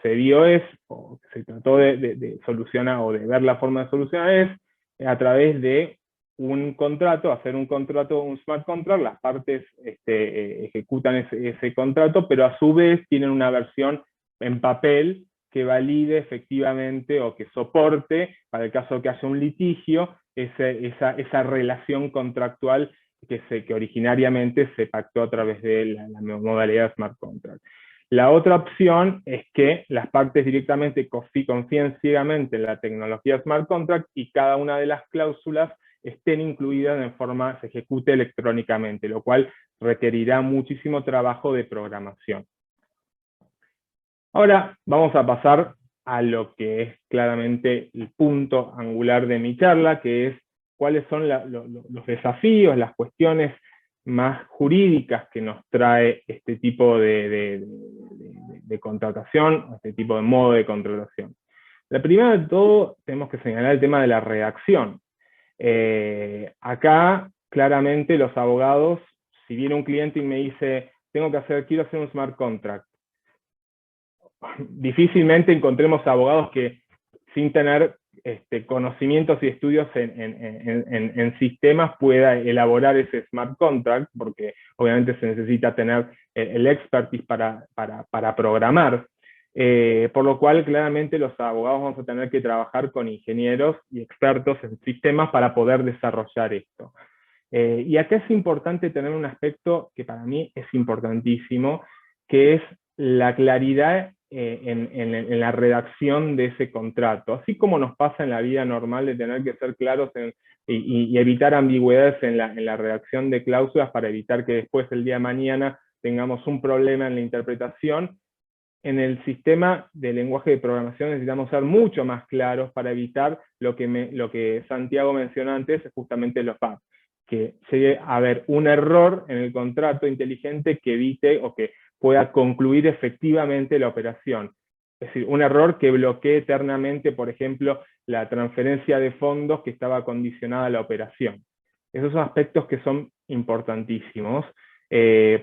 [SPEAKER 5] se dio o que se trató de solucionar, o de ver la forma de solucionar, es a través de un contrato, hacer un contrato, un smart contract, las partes ejecutan ese contrato, pero a su vez tienen una versión en papel que valide efectivamente o que soporte, para el caso que haya un litigio, esa relación contractual que originariamente se pactó a través de la modalidad smart contract. La otra opción es que las partes directamente confíen ciegamente en la tecnología smart contract y cada una de las cláusulas estén incluidas en forma, se ejecute electrónicamente, lo cual requerirá muchísimo trabajo de programación. Ahora vamos a pasar a lo que es claramente el punto angular de mi charla, que es cuáles son los desafíos, las cuestiones más jurídicas que nos trae este tipo de contratación, este tipo de modo de contratación. La primera de todo, tenemos que señalar el tema de la redacción. Acá, claramente, los abogados, si viene un cliente y me dice, quiero hacer un smart contract, difícilmente encontremos abogados que, sin tener conocimientos y estudios en sistemas, pueda elaborar ese smart contract, porque obviamente se necesita tener el expertise para programar. Por lo cual, claramente, los abogados vamos a tener que trabajar con ingenieros y expertos en sistemas para poder desarrollar esto. Y acá es importante tener un aspecto que para mí es importantísimo, que es la claridad en la redacción de ese contrato. Así como nos pasa en la vida normal de tener que ser claros y evitar ambigüedades en la redacción de cláusulas para evitar que después, el día de mañana, tengamos un problema en la interpretación. En el sistema de lenguaje de programación necesitamos ser mucho más claros para evitar lo que Santiago mencionó antes, justamente los bugs, que llegue a haber un error en el contrato inteligente que evite o que pueda concluir efectivamente la operación. Es decir, un error que bloquee eternamente, por ejemplo, la transferencia de fondos que estaba condicionada a la operación. Esos son aspectos que son importantísimos,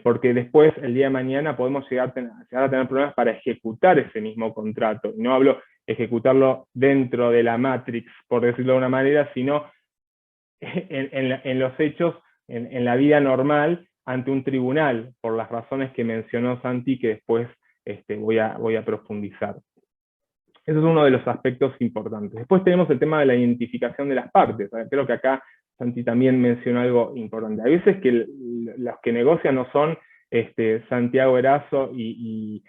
[SPEAKER 5] porque después, el día de mañana, podemos llegar a tener problemas para ejecutar ese mismo contrato. Y no hablo ejecutarlo dentro de la matrix, por decirlo de una manera, sino en los hechos, en la vida normal, ante un tribunal, por las razones que mencionó Santi, que después voy a profundizar. Eso es uno de los aspectos importantes. Después tenemos el tema de la identificación de las partes. Creo que acá Santi también mencionó algo importante. Hay veces que los que negocian no son Santiago Erazo y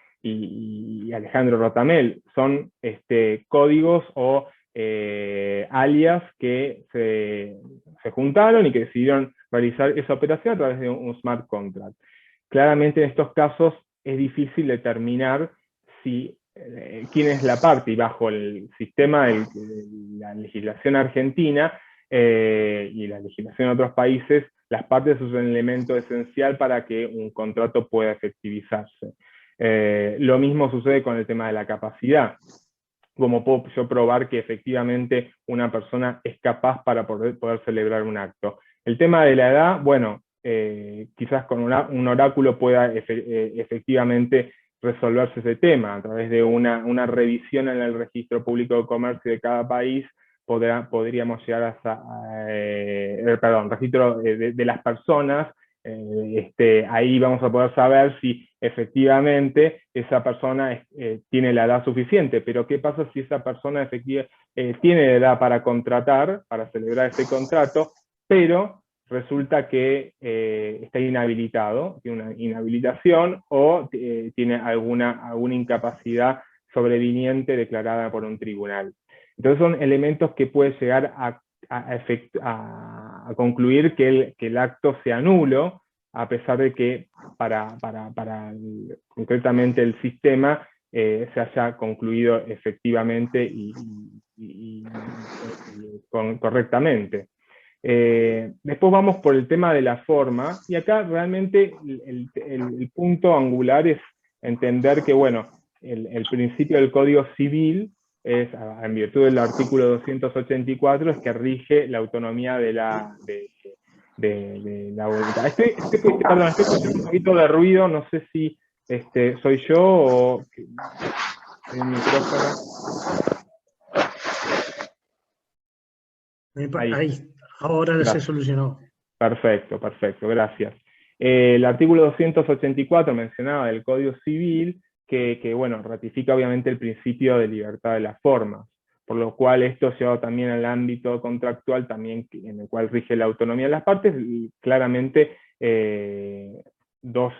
[SPEAKER 5] Alejandro Rotamel, son códigos o alias que se juntaron y que decidieron realizar esa operación a través de un smart contract. Claramente en estos casos es difícil determinar si quién es la parte, y bajo el sistema de la legislación argentina y la legislación de otros países, las partes son un elemento esencial para que un contrato pueda efectivizarse. Lo mismo sucede con el tema de la capacidad. ¿Cómo puedo yo probar que efectivamente una persona es capaz para poder celebrar un acto? El tema de la edad, bueno, quizás con un oráculo pueda efectivamente resolverse ese tema. A través de una revisión en el registro público de comercio de cada país, podríamos llegar a registro de las personas. Ahí vamos a poder saber si efectivamente esa persona tiene la edad suficiente, pero ¿qué pasa si esa persona tiene la edad para contratar, para celebrar ese contrato, pero resulta que está inhabilitado, tiene una inhabilitación o tiene alguna incapacidad sobreviniente declarada por un tribunal? Entonces son elementos que pueden llegar a concluir que el acto sea nulo, a pesar de que para concretamente el sistema se haya concluido efectivamente y correctamente. Después vamos por el tema de la forma, y acá realmente el punto angular es entender que, bueno, el principio del Código Civil es, en virtud del artículo 284, es que rige la autonomía de la voluntad. Estoy escuchando un poquito de ruido, no sé si soy yo o el micrófono.
[SPEAKER 2] Ahí, ahora se solucionó.
[SPEAKER 5] Perfecto, gracias. El artículo 284 mencionaba del Código Civil que bueno, ratifica obviamente el principio de libertad de las formas, por lo cual esto llevado también al ámbito contractual, también en el cual rige la autonomía de las partes, y claramente dos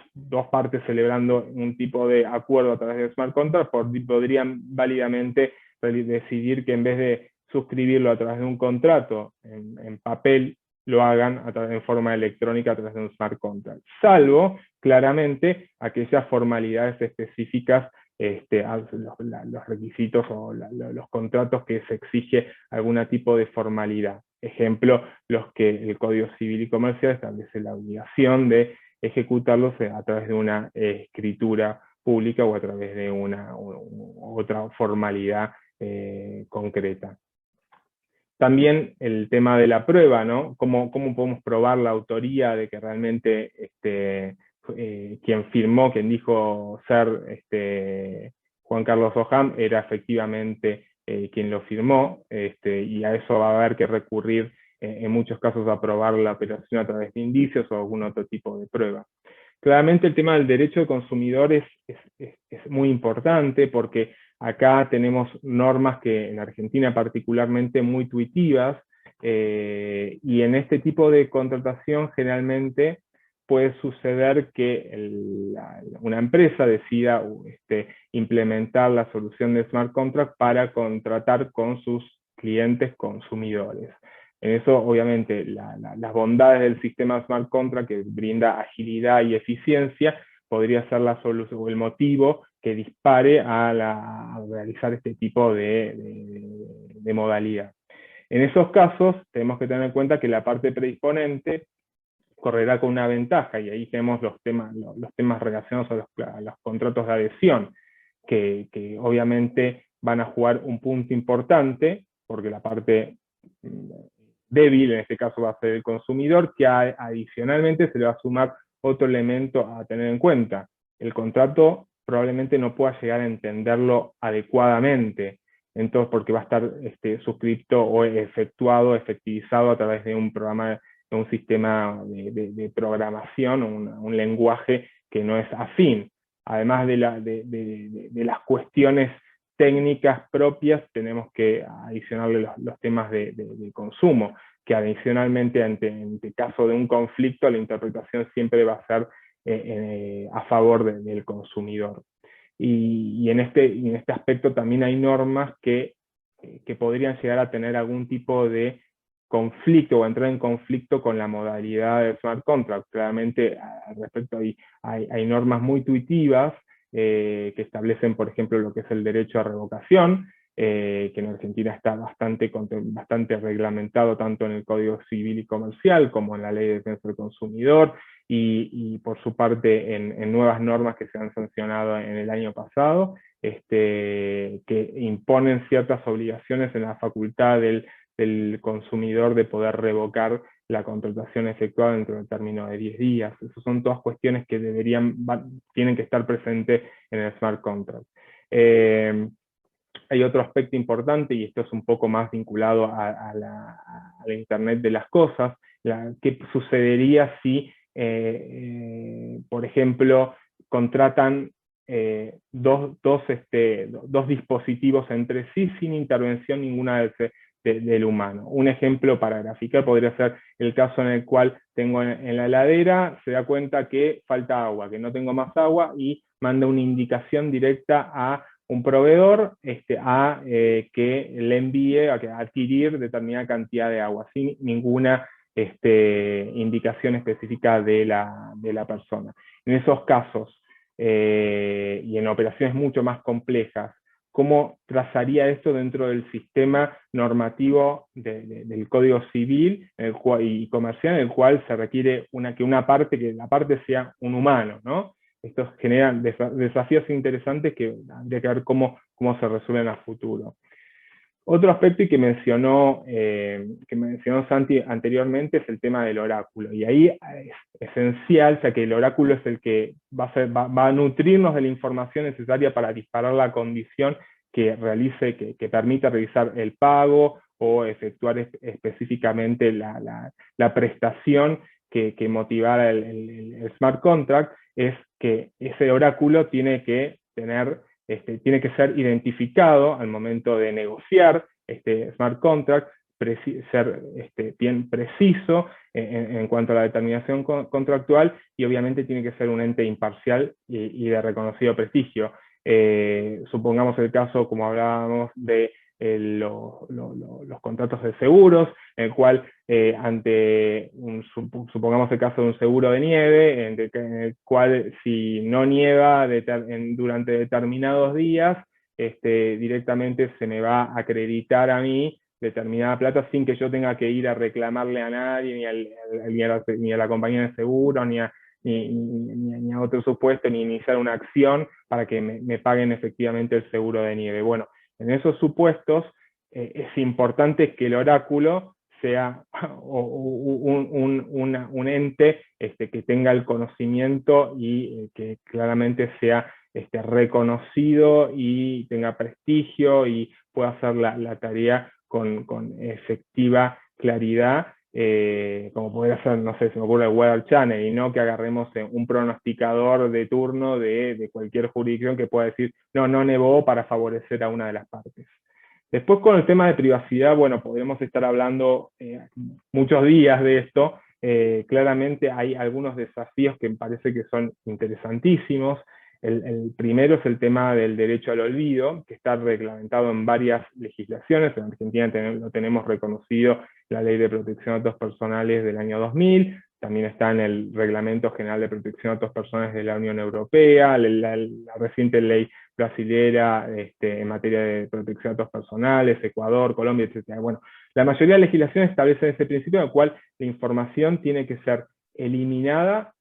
[SPEAKER 5] partes celebrando un tipo de acuerdo a través de smart contract podrían válidamente decidir que en vez de suscribirlo a través de un contrato en papel, lo hagan en forma electrónica a través de un smart contract, salvo claramente aquellas formalidades específicas, los requisitos o los contratos que se exige algún tipo de formalidad. Ejemplo, los que el Código Civil y Comercial establece la obligación de ejecutarlos a través de una escritura pública o a través de otra formalidad concreta. También el tema de la prueba, ¿no? ¿Cómo podemos probar la autoría de que realmente quien firmó, quien dijo ser Juan Carlos Ojam, era efectivamente quien lo firmó? Y a eso va a haber que recurrir en muchos casos a probar la operación a través de indicios o algún otro tipo de prueba. Claramente el tema del derecho de consumidor es muy importante, porque acá tenemos normas que en Argentina particularmente muy intuitivas, y en este tipo de contratación generalmente puede suceder que una empresa decida implementar la solución de Smart Contract para contratar con sus clientes consumidores. En eso, obviamente, las bondades del sistema Smart Contract, que brinda agilidad y eficiencia, podría ser la solución o el motivo que dispare a realizar este tipo de modalidad. En esos casos, tenemos que tener en cuenta que la parte predisponente correrá con una ventaja, y ahí tenemos los temas relacionados a los contratos de adhesión, que obviamente van a jugar un punto importante, porque la parte débil en este caso va a ser el consumidor, que adicionalmente se le va a sumar otro elemento a tener en cuenta. El contrato probablemente no pueda llegar a entenderlo adecuadamente, entonces porque va a estar suscrito o efectivizado a través de un programa, de un sistema de programación, un lenguaje que no es afín. Además de las cuestiones técnicas propias, tenemos que adicionarle los temas de consumo, que adicionalmente en caso de un conflicto, la interpretación siempre va a ser a favor del consumidor. Y en este aspecto también hay normas que podrían llegar a tener algún tipo de conflicto o entrar en conflicto con la modalidad de Smart Contract. Claramente al respecto hay normas muy intuitivas que establecen, por ejemplo, lo que es el derecho a revocación, que en Argentina está bastante reglamentado tanto en el Código Civil y Comercial como en la Ley de Defensa del Consumidor, y por su parte en nuevas normas que se han sancionado en el año pasado, que imponen ciertas obligaciones en la facultad del consumidor de poder revocar la contratación efectuada dentro del término de 10 días. Esas son todas cuestiones que tienen que estar presentes en el smart contract. Hay otro aspecto importante, y esto es un poco más vinculado a la Internet de las cosas. ¿Qué sucedería si, por ejemplo, contratan dos dispositivos entre sí sin intervención ninguna del humano? Un ejemplo para graficar podría ser el caso en el cual tengo en la heladera, se da cuenta que falta agua, que no tengo más agua, y manda una indicación directa a un proveedor que le envíe a adquirir determinada cantidad de agua, sin ninguna indicación específica de la persona. En esos casos, y en operaciones mucho más complejas, ¿cómo trazaría esto dentro del sistema normativo del Código Civil y Comercial, en el cual se requiere que la parte sea un humano, ¿no? Estos generan desafíos interesantes que habría que ver cómo se resuelven a futuro. Otro aspecto que mencionó Santi anteriormente es el tema del oráculo, y ahí es esencial, ya que el oráculo es el que va a nutrirnos de la información necesaria para disparar la condición que permita realizar el pago o efectuar específicamente la prestación que motivara el smart contract. Es que ese oráculo tiene que ser identificado al momento de negociar este smart contract, ser bien preciso en cuanto a la determinación contractual, y obviamente tiene que ser un ente imparcial y de reconocido prestigio. Supongamos el caso, como hablábamos, de los contratos de seguros, en el cual supongamos el caso de un seguro de nieve, en el cual si no nieva durante determinados días, directamente se me va a acreditar a mí determinada plata sin que yo tenga que ir a reclamarle a nadie, ni a la compañía de seguros, ni a otro supuesto, ni iniciar una acción para que me paguen efectivamente el seguro de nieve. Bueno, en esos supuestos es importante que el oráculo sea un ente que tenga el conocimiento y que claramente sea reconocido y tenga prestigio y pueda hacer la tarea con efectiva claridad, como podría ser, no sé, se me ocurre el Weather Channel, y no que agarremos un pronosticador de turno de cualquier jurisdicción que pueda decir, no nevó, para favorecer a una de las partes. Después, con el tema de privacidad, bueno, podemos estar hablando muchos días de esto. Claramente hay algunos desafíos que me parece que son interesantísimos. El primero es el tema del derecho al olvido, que está reglamentado en varias legislaciones. En Argentina lo tenemos reconocido la Ley de Protección de Datos Personales del año 2000, también está en el Reglamento General de Protección de Datos Personales de la Unión Europea, la reciente ley brasilera en materia de protección de datos personales, Ecuador, Colombia, etc. Bueno, la mayoría de legislaciones establecen ese principio en el cual la información tiene que ser eliminada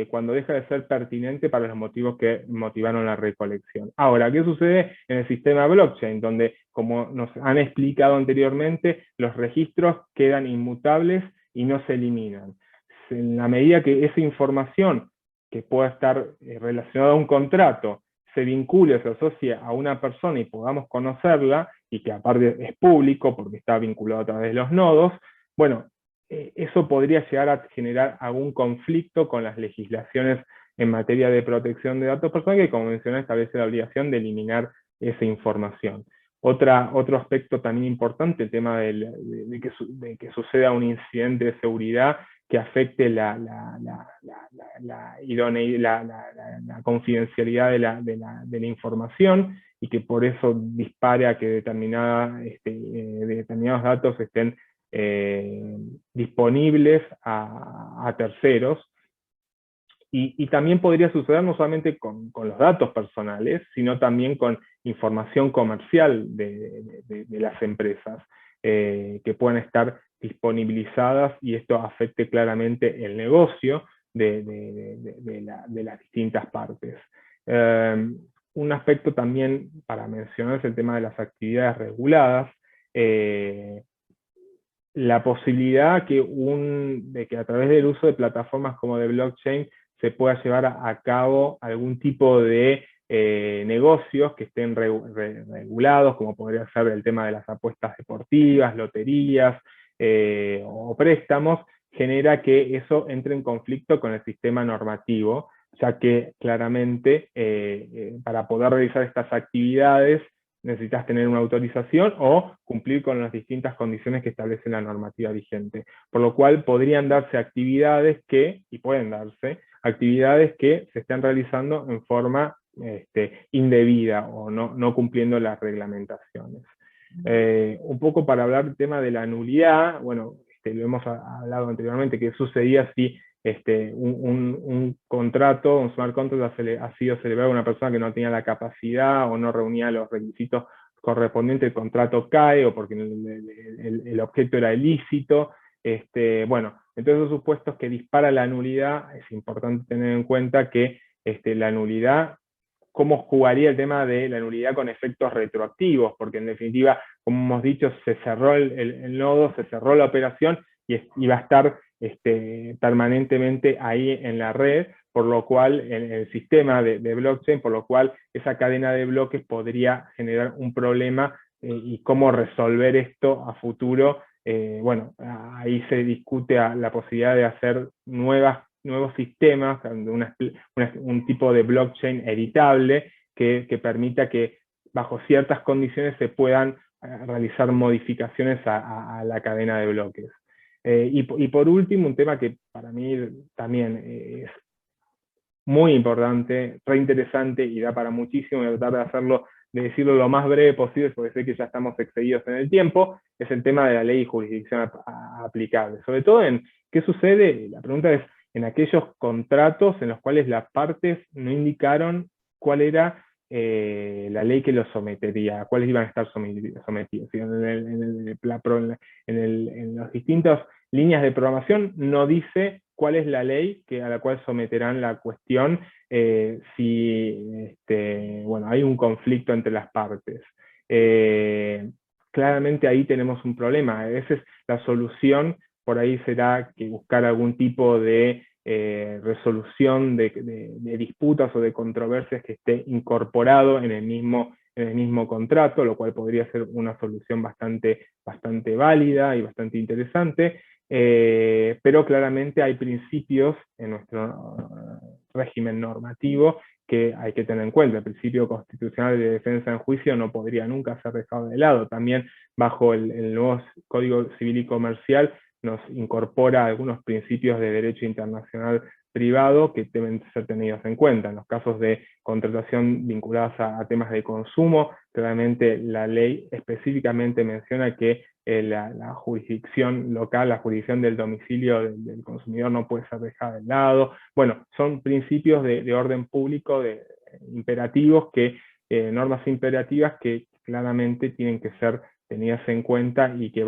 [SPEAKER 5] cuando deja de ser pertinente para los motivos que motivaron la recolección. Ahora, ¿qué sucede en el sistema blockchain? Donde, como nos han explicado anteriormente, los registros quedan inmutables y no se eliminan. En la medida que esa información que pueda estar relacionada a un contrato se vincule o se asocie a una persona y podamos conocerla, y que aparte es público porque está vinculado a través de los nodos, bueno, eso podría llegar a generar algún conflicto con las legislaciones en materia de protección de datos personales, que, como mencioné, establece la obligación de eliminar esa información. Otro aspecto también importante, el tema de que suceda un incidente de seguridad que afecte la confidencialidad de la información, y que por eso dispare a que determinados datos estén disponibles a terceros. Y también podría suceder no solamente con los datos personales, sino también con información comercial de las empresas, que puedan estar disponibilizadas y esto afecte claramente el negocio de las distintas partes. Un aspecto también para mencionar es el tema de las actividades reguladas. La posibilidad de que a través del uso de plataformas como de blockchain se pueda llevar a cabo algún tipo de negocios que estén regulados, como podría ser el tema de las apuestas deportivas, loterías o préstamos, genera que eso entre en conflicto con el sistema normativo, ya que claramente para poder realizar estas actividades necesitas tener una autorización o cumplir con las distintas condiciones que establece la normativa vigente. Por lo cual podrían darse actividades y pueden darse, actividades que se están realizando en forma indebida o no cumpliendo las reglamentaciones. Un poco para hablar del tema de la nulidad, bueno, lo hemos hablado anteriormente, que sucedía si un contrato, un smart contract ha sido celebrado a una persona que no tenía la capacidad o no reunía los requisitos correspondientes, el contrato cae o porque el objeto era ilícito. Bueno, entonces esos supuestos que dispara la nulidad, es importante tener en cuenta que la nulidad, cómo jugaría el tema de la nulidad con efectos retroactivos, porque en definitiva, como hemos dicho, se cerró el nodo, se cerró la operación y va a estar permanentemente ahí en la red, por lo cual en el sistema de blockchain, por lo cual esa cadena de bloques podría generar un problema y cómo resolver esto a futuro. Bueno, ahí se discute la posibilidad de hacer nuevos sistemas, un tipo de blockchain editable que permita que bajo ciertas condiciones se puedan realizar modificaciones a la cadena de bloques. Y por último, un tema que para mí también es muy importante, re interesante y da para muchísimo, voy a tratar de decirlo lo más breve posible, porque sé que ya estamos excedidos en el tiempo, es el tema de la ley y jurisdicción aplicable. Sobre todo en qué sucede, la pregunta es, en aquellos contratos en los cuales las partes no indicaron cuál era la ley que los sometería, a cuáles iban a estar sometidos. En las distintas líneas de programación no dice cuál es la ley a la cual someterán la cuestión si bueno, hay un conflicto entre las partes. Claramente ahí tenemos un problema. A veces la solución por ahí será que buscar algún tipo de resolución de disputas o de controversias que esté incorporado en el mismo contrato, lo cual podría ser una solución bastante válida y bastante interesante. Pero claramente hay principios en nuestro régimen normativo que hay que tener en cuenta. El principio constitucional de defensa en juicio no podría nunca ser dejado de lado. También bajo el nuevo Código Civil y Comercial nos incorpora algunos principios de derecho internacional privado que deben ser tenidos en cuenta. En los casos de contratación vinculadas a temas de consumo, claramente la ley específicamente menciona que la jurisdicción local, la jurisdicción del domicilio del consumidor no puede ser dejada de lado. Bueno, son principios de orden público, imperativos, normas imperativas que claramente tienen que ser tenidas en cuenta y que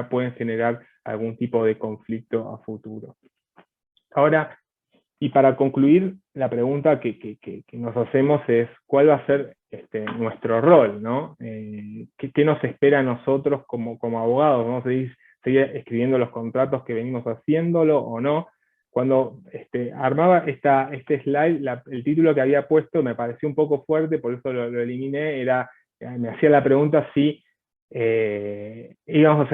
[SPEAKER 5] pueden generar algún tipo de conflicto a futuro. Ahora, y para concluir, la pregunta que nos hacemos es, ¿cuál va a ser nuestro rol, ¿no? ¿Qué nos espera a nosotros como abogados? ¿Vamos a seguir escribiendo los contratos que venimos haciéndolo o no? Cuando armaba este slide, el título que había puesto me pareció un poco fuerte, por eso lo eliminé, me hacía la pregunta si íbamos a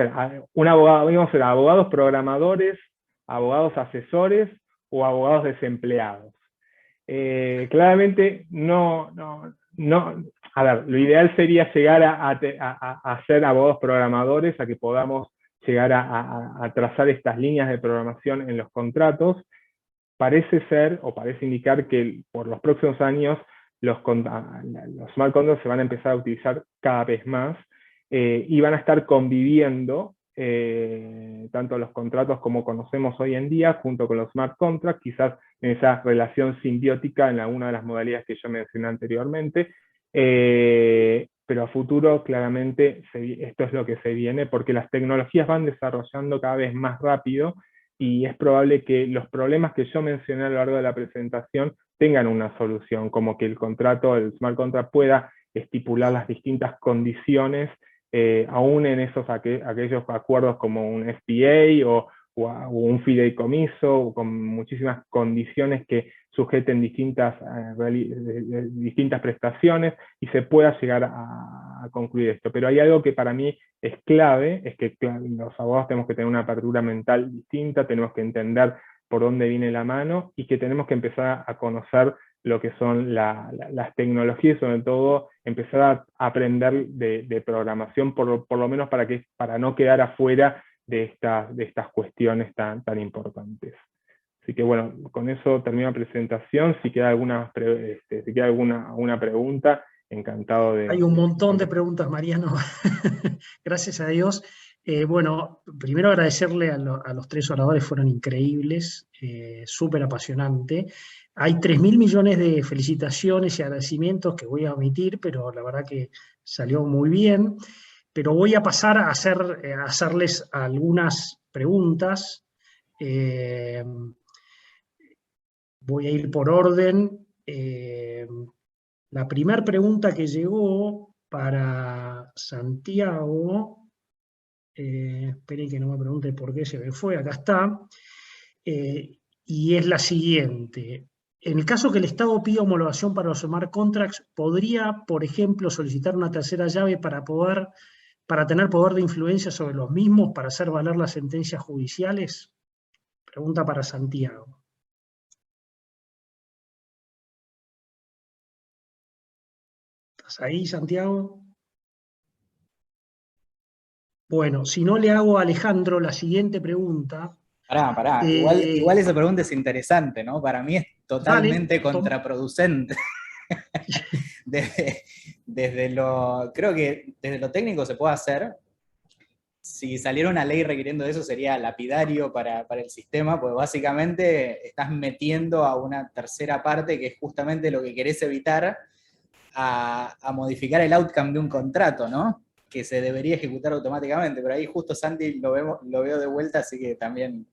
[SPEAKER 5] ser abogados programadores, abogados asesores o abogados desempleados. Claramente no, a ver, lo ideal sería llegar a ser abogados programadores, a que podamos llegar a trazar estas líneas de programación en los contratos. Parece ser, o parece indicar que por los próximos años los smart contracts se van a empezar a utilizar cada vez más y van a estar conviviendo tanto los contratos como conocemos hoy en día, junto con los smart contracts, quizás en esa relación simbiótica en alguna de las modalidades que yo mencioné anteriormente, pero a futuro claramente esto es lo que se viene, porque las tecnologías van desarrollando cada vez más rápido, y es probable que los problemas que yo mencioné a lo largo de la presentación tengan una solución, como que el contrato, el smart contract, pueda estipular las distintas condiciones, aún en aquellos acuerdos como un SPA o un fideicomiso, o con muchísimas condiciones que sujeten distintas prestaciones, y se pueda llegar a concluir esto. Pero hay algo que para mí es clave, es que los abogados tenemos que tener una apertura mental distinta, tenemos que entender por dónde viene la mano, y que tenemos que empezar a conocer lo que son las tecnologías, y sobre todo empezar a aprender de programación, por lo menos para no quedar afuera de estas cuestiones tan importantes. Así que bueno, con eso termino la presentación. Si queda alguna pregunta, encantado de...
[SPEAKER 2] Hay un montón de preguntas, Mariano. Gracias a Dios. Bueno, primero agradecerle a los tres oradores, fueron increíbles, súper apasionante. Hay 3.000 millones de felicitaciones y agradecimientos que voy a omitir, pero la verdad que salió muy bien. Pero voy a pasar a hacerles algunas preguntas. Voy a ir por orden. La primera pregunta que llegó para Santiago, esperen que no me pregunte por qué se me fue, acá está, y es la siguiente. En el caso que el Estado pida homologación para los smart contracts, ¿podría, por ejemplo, solicitar una tercera llave para tener poder de influencia sobre los mismos, para hacer valer las sentencias judiciales? Pregunta para Santiago. ¿Estás ahí, Santiago? Bueno, si no, le hago a Alejandro la siguiente pregunta.
[SPEAKER 3] Pará. Igual esa pregunta es interesante, ¿no? Para mí es totalmente contraproducente. Creo que desde lo técnico se puede hacer. Si saliera una ley requiriendo eso, sería lapidario para el sistema, pues básicamente estás metiendo a una tercera parte, que es justamente lo que querés evitar, a modificar el outcome de un contrato, ¿no? Que se debería ejecutar automáticamente, pero ahí justo Santi lo veo de vuelta, así que también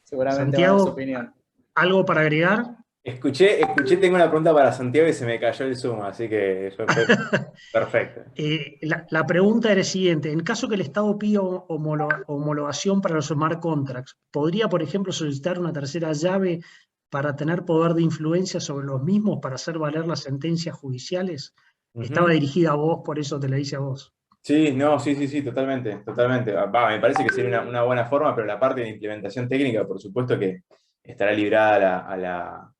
[SPEAKER 3] seguramente va a dar su opinión.
[SPEAKER 2] ¿Algo para agregar?
[SPEAKER 4] Escuché, tengo una pregunta para Santiago y se me cayó el Zoom, así que eso fue perfecto.
[SPEAKER 2] La pregunta era la siguiente: en caso que el Estado pida homologación para los smart contracts, ¿podría, por ejemplo, solicitar una tercera llave para tener poder de influencia sobre los mismos, para hacer valer las sentencias judiciales? Estaba dirigida a vos, por eso te la hice a vos.
[SPEAKER 4] Sí, no, sí, totalmente. Me parece que sería una buena forma, pero la parte de implementación técnica, por supuesto que estará librada a la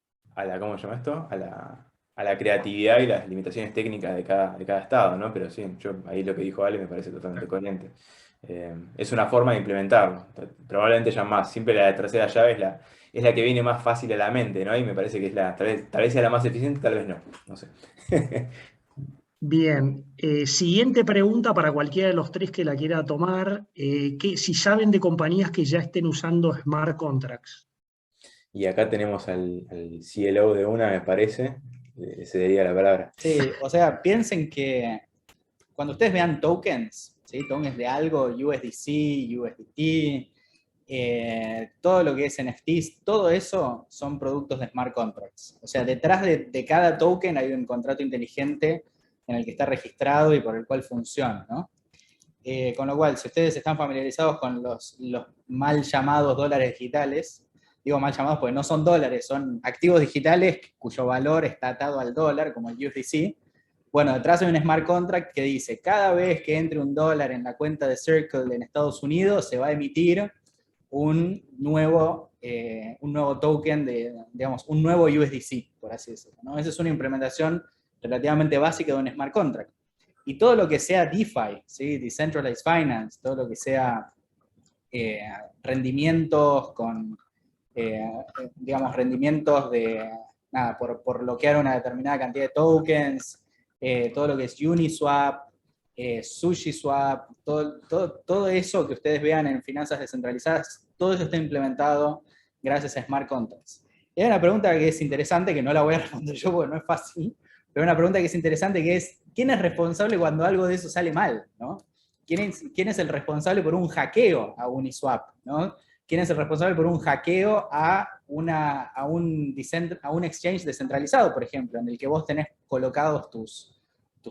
[SPEAKER 4] ¿cómo se llama esto? A la creatividad y las limitaciones técnicas de cada estado, ¿no? Pero sí, ahí lo que dijo Ale me parece totalmente coherente. Es una forma de implementarlo. Probablemente ya más. Siempre la tercera llave es la que viene más fácil a la mente, ¿no? Y me parece que es tal vez sea la más eficiente, tal vez no sé.
[SPEAKER 2] Bien, siguiente pregunta para cualquiera de los tres que la quiera tomar, si saben de compañías que ya estén usando smart contracts.
[SPEAKER 4] Y acá tenemos al CLO de una, me parece, le cedería la palabra.
[SPEAKER 3] Sí, o sea, piensen que cuando ustedes vean tokens, ¿sí? Tokens de algo, USDC, USDT, todo lo que es NFTs, todo eso son productos de smart contracts. O sea, detrás de cada token hay un contrato inteligente en el que está registrado y por el cual funciona, ¿no? Con lo cual, si ustedes están familiarizados con los mal llamados dólares digitales, digo mal llamados porque no son dólares, son activos digitales cuyo valor está atado al dólar, como el USDC. Bueno, detrás hay un smart contract que dice, cada vez que entre $1 en la cuenta de Circle en Estados Unidos, se va a emitir un nuevo token, digamos, un nuevo USDC, por así decirlo, ¿no? Esa es una implementación relativamente básica de un smart contract. Y todo lo que sea DeFi, ¿sí? Decentralized Finance, todo lo que sea rendimientos digamos, rendimientos de, por bloquear una determinada cantidad de tokens, todo lo que es Uniswap, SushiSwap, todo eso que ustedes vean en finanzas descentralizadas, todo eso está implementado gracias a Smart Contracts. Y hay una pregunta que es interesante, que no la voy a responder yo porque no es fácil, pero una pregunta que es interesante, que es, ¿quién es responsable cuando algo de eso sale mal, ¿no? ¿Quién es el responsable por un hackeo a Uniswap, ¿no? ¿Quién es el responsable por un hackeo a un exchange descentralizado, por ejemplo, en el que vos tenés colocados tus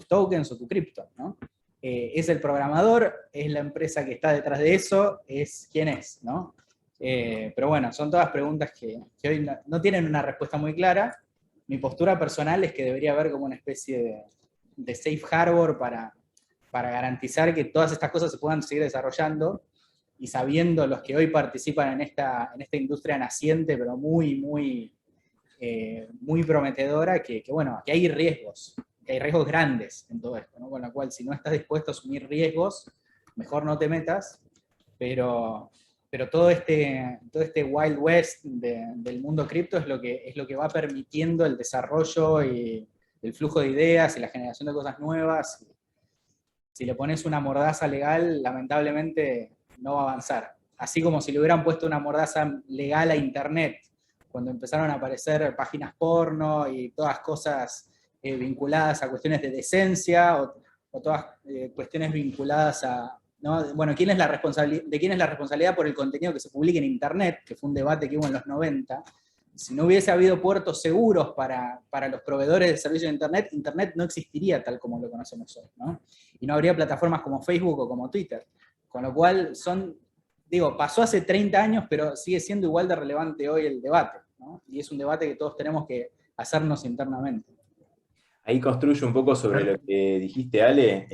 [SPEAKER 3] tokens o tu cripto, ¿no? ¿Es el programador? ¿Es la empresa que está detrás de eso? ¿Quién es, no? Pero bueno, son todas preguntas que hoy no tienen una respuesta muy clara. Mi postura personal es que debería haber como una especie de safe harbor para garantizar que todas estas cosas se puedan seguir desarrollando, y sabiendo los que hoy participan en esta industria naciente, pero muy, muy, muy prometedora, que bueno, que hay riesgos grandes en todo esto, ¿no? Con lo cual, si no estás dispuesto a asumir riesgos, mejor no te metas, pero todo este Wild West del mundo cripto es lo que va permitiendo el desarrollo y el flujo de ideas y la generación de cosas nuevas. Si le pones una mordaza legal, lamentablemente no va a avanzar. Así como si le hubieran puesto una mordaza legal a Internet, cuando empezaron a aparecer páginas porno y todas cosas vinculadas a cuestiones de decencia, o todas cuestiones vinculadas a, ¿no? Bueno, ¿de quién es la responsabilidad por el contenido que se publica en Internet? Que fue un debate que hubo en los 90. Si no hubiese habido puertos seguros para los proveedores de servicios de Internet, Internet no existiría tal como lo conocemos hoy, ¿no? Y no habría plataformas como Facebook o como Twitter. Con lo cual pasó hace 30 años, pero sigue siendo igual de relevante hoy el debate, ¿no? Y es un debate que todos tenemos que hacernos internamente.
[SPEAKER 4] Ahí construyo un poco sobre lo que dijiste, Ale,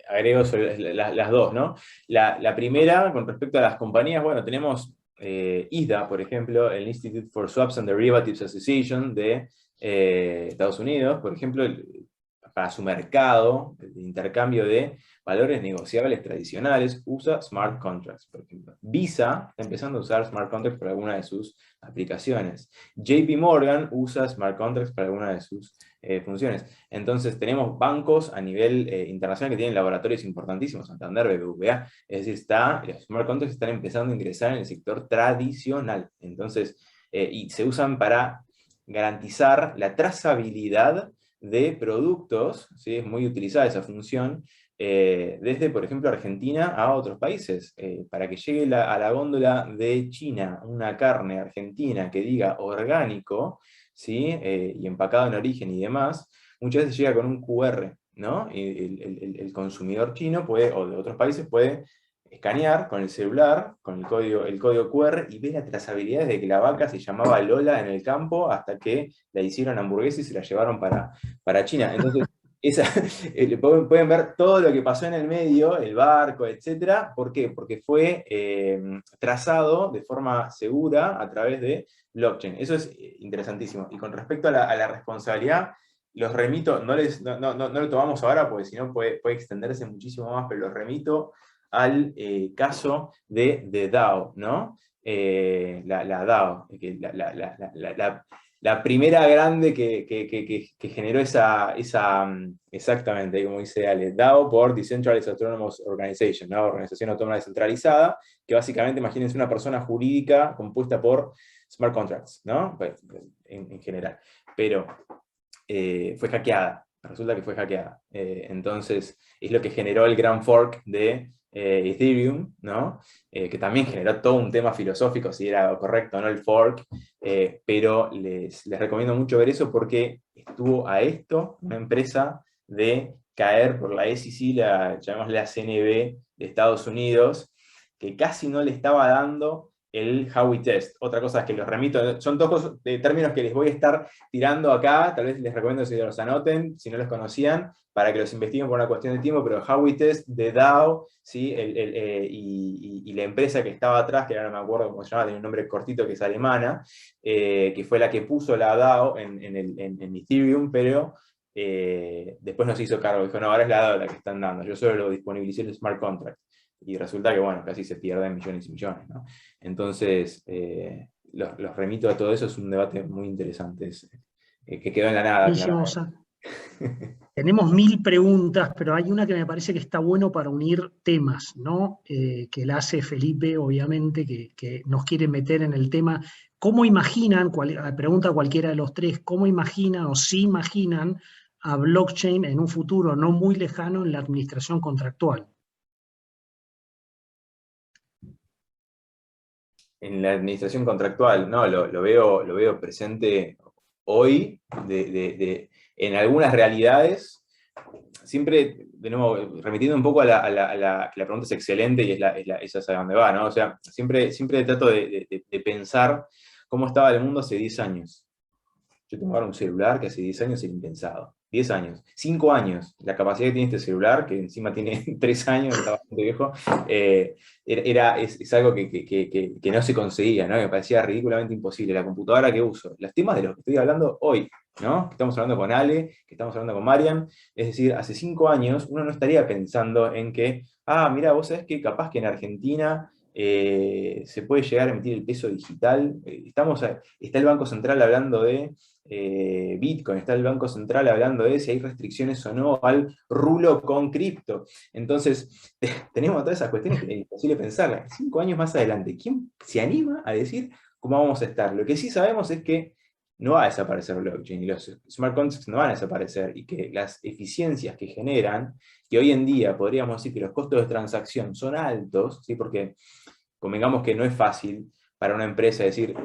[SPEAKER 4] agrego sobre las dos, ¿no? La primera, con respecto a las compañías, bueno, tenemos ISDA, por ejemplo, el Institute for Swaps and Derivatives Association de Estados Unidos, por ejemplo, para su mercado de intercambio de valores negociables tradicionales, usa smart contracts, por ejemplo. Visa está empezando a usar smart contracts para alguna de sus aplicaciones. JP Morgan usa smart contracts para alguna de sus funciones. Entonces tenemos bancos a nivel internacional que tienen laboratorios importantísimos, Santander, BBVA, es decir, los smart contracts están empezando a ingresar en el sector tradicional. Entonces, y se usan para garantizar la trazabilidad de productos, ¿sí? Es muy utilizada esa función, desde, por ejemplo, Argentina a otros países. Para que llegue a la góndola de China una carne argentina que diga orgánico, ¿sí? Y empacado en origen y demás, muchas veces llega con un QR, ¿no? Y el consumidor chino puede, o de otros países, puede escanear con el celular, con el código QR, y ve la trazabilidad desde que la vaca se llamaba Lola en el campo hasta que la hicieron hamburguesa y se la llevaron para China. Entonces, pueden ver todo lo que pasó en el medio, el barco, etc. ¿Por qué? Porque fue trazado de forma segura a través de blockchain. Eso es interesantísimo. Y con respecto a la responsabilidad, los remito, no lo tomamos ahora porque si no puede extenderse muchísimo más, pero los remito al caso de DAO, ¿no? La DAO, la primera grande que generó exactamente, como dice Ale, DAO por Decentralized Autonomous Organization, ¿no? Organización Autónoma Descentralizada, que básicamente, imagínense una persona jurídica compuesta por smart contracts, ¿no? Pues, en general. Pero fue hackeada, resulta que fue hackeada. Entonces, es lo que generó el gran fork de Ethereum, ¿no? Que también generó todo un tema filosófico, si era correcto o no el fork, pero les recomiendo mucho ver eso porque estuvo a esto una empresa de caer por la SEC, llamémosle la CNB de Estados Unidos, que casi no le estaba dando el Howey Test. Otra cosa es que los remito, son dos términos que les voy a estar tirando acá, tal vez les recomiendo que los anoten, si no los conocían, para que los investiguen por una cuestión de tiempo, pero Howey Test de DAO, ¿sí? Y la empresa que estaba atrás, que ahora no me acuerdo cómo se llama, tiene un nombre cortito que es alemana, que fue la que puso la DAO en Ethereum, pero después no se hizo cargo, dijo, no, ahora es la DAO la que están dando, yo solo lo disponibilicé el smart contract. Y resulta que, bueno, casi se pierden millones y millones, ¿no? Entonces, los remito a todo eso, es un debate muy interesante, que quedó en la nada.
[SPEAKER 2] Buenísimo, Tenemos 1000 preguntas, pero hay una que me parece que está bueno para unir temas, ¿no? Que la hace Felipe, obviamente, que nos quiere meter en el tema. ¿Cómo imaginan, pregunta cualquiera de los tres, cómo imaginan o si imaginan a blockchain en un futuro no muy lejano en la administración contractual?
[SPEAKER 4] En la administración contractual, no, lo veo presente hoy, en algunas realidades, siempre, de nuevo, remitiendo un poco a la pregunta es excelente y esa es a dónde va, ¿no? O sea, siempre trato de pensar cómo estaba el mundo hace 10 años. Yo tengo ahora un celular que hace 10 años era impensado. 10 años, 5 años, la capacidad que tiene este celular, que encima tiene 3 años, está bastante viejo, es algo que no se conseguía, ¿no? Me parecía ridículamente imposible. La computadora que uso, los temas de los que estoy hablando hoy, ¿no? Que estamos hablando con Ale, que estamos hablando con Marian, es decir, hace 5 años uno no estaría pensando en que, mira, vos sabés que capaz que en Argentina se puede llegar a emitir el peso digital. Está el Banco Central hablando de Bitcoin, está el Banco Central hablando de si hay restricciones o no al rulo con cripto. Entonces, tenemos todas esas cuestiones que es imposible pensarlas. 5 años más adelante, ¿quién se anima a decir cómo vamos a estar? Lo que sí sabemos es que no va a desaparecer blockchain y los smart contracts no van a desaparecer, y que las eficiencias que generan, que hoy en día podríamos decir que los costos de transacción son altos, ¿sí? Porque convengamos que no es fácil para una empresa decir,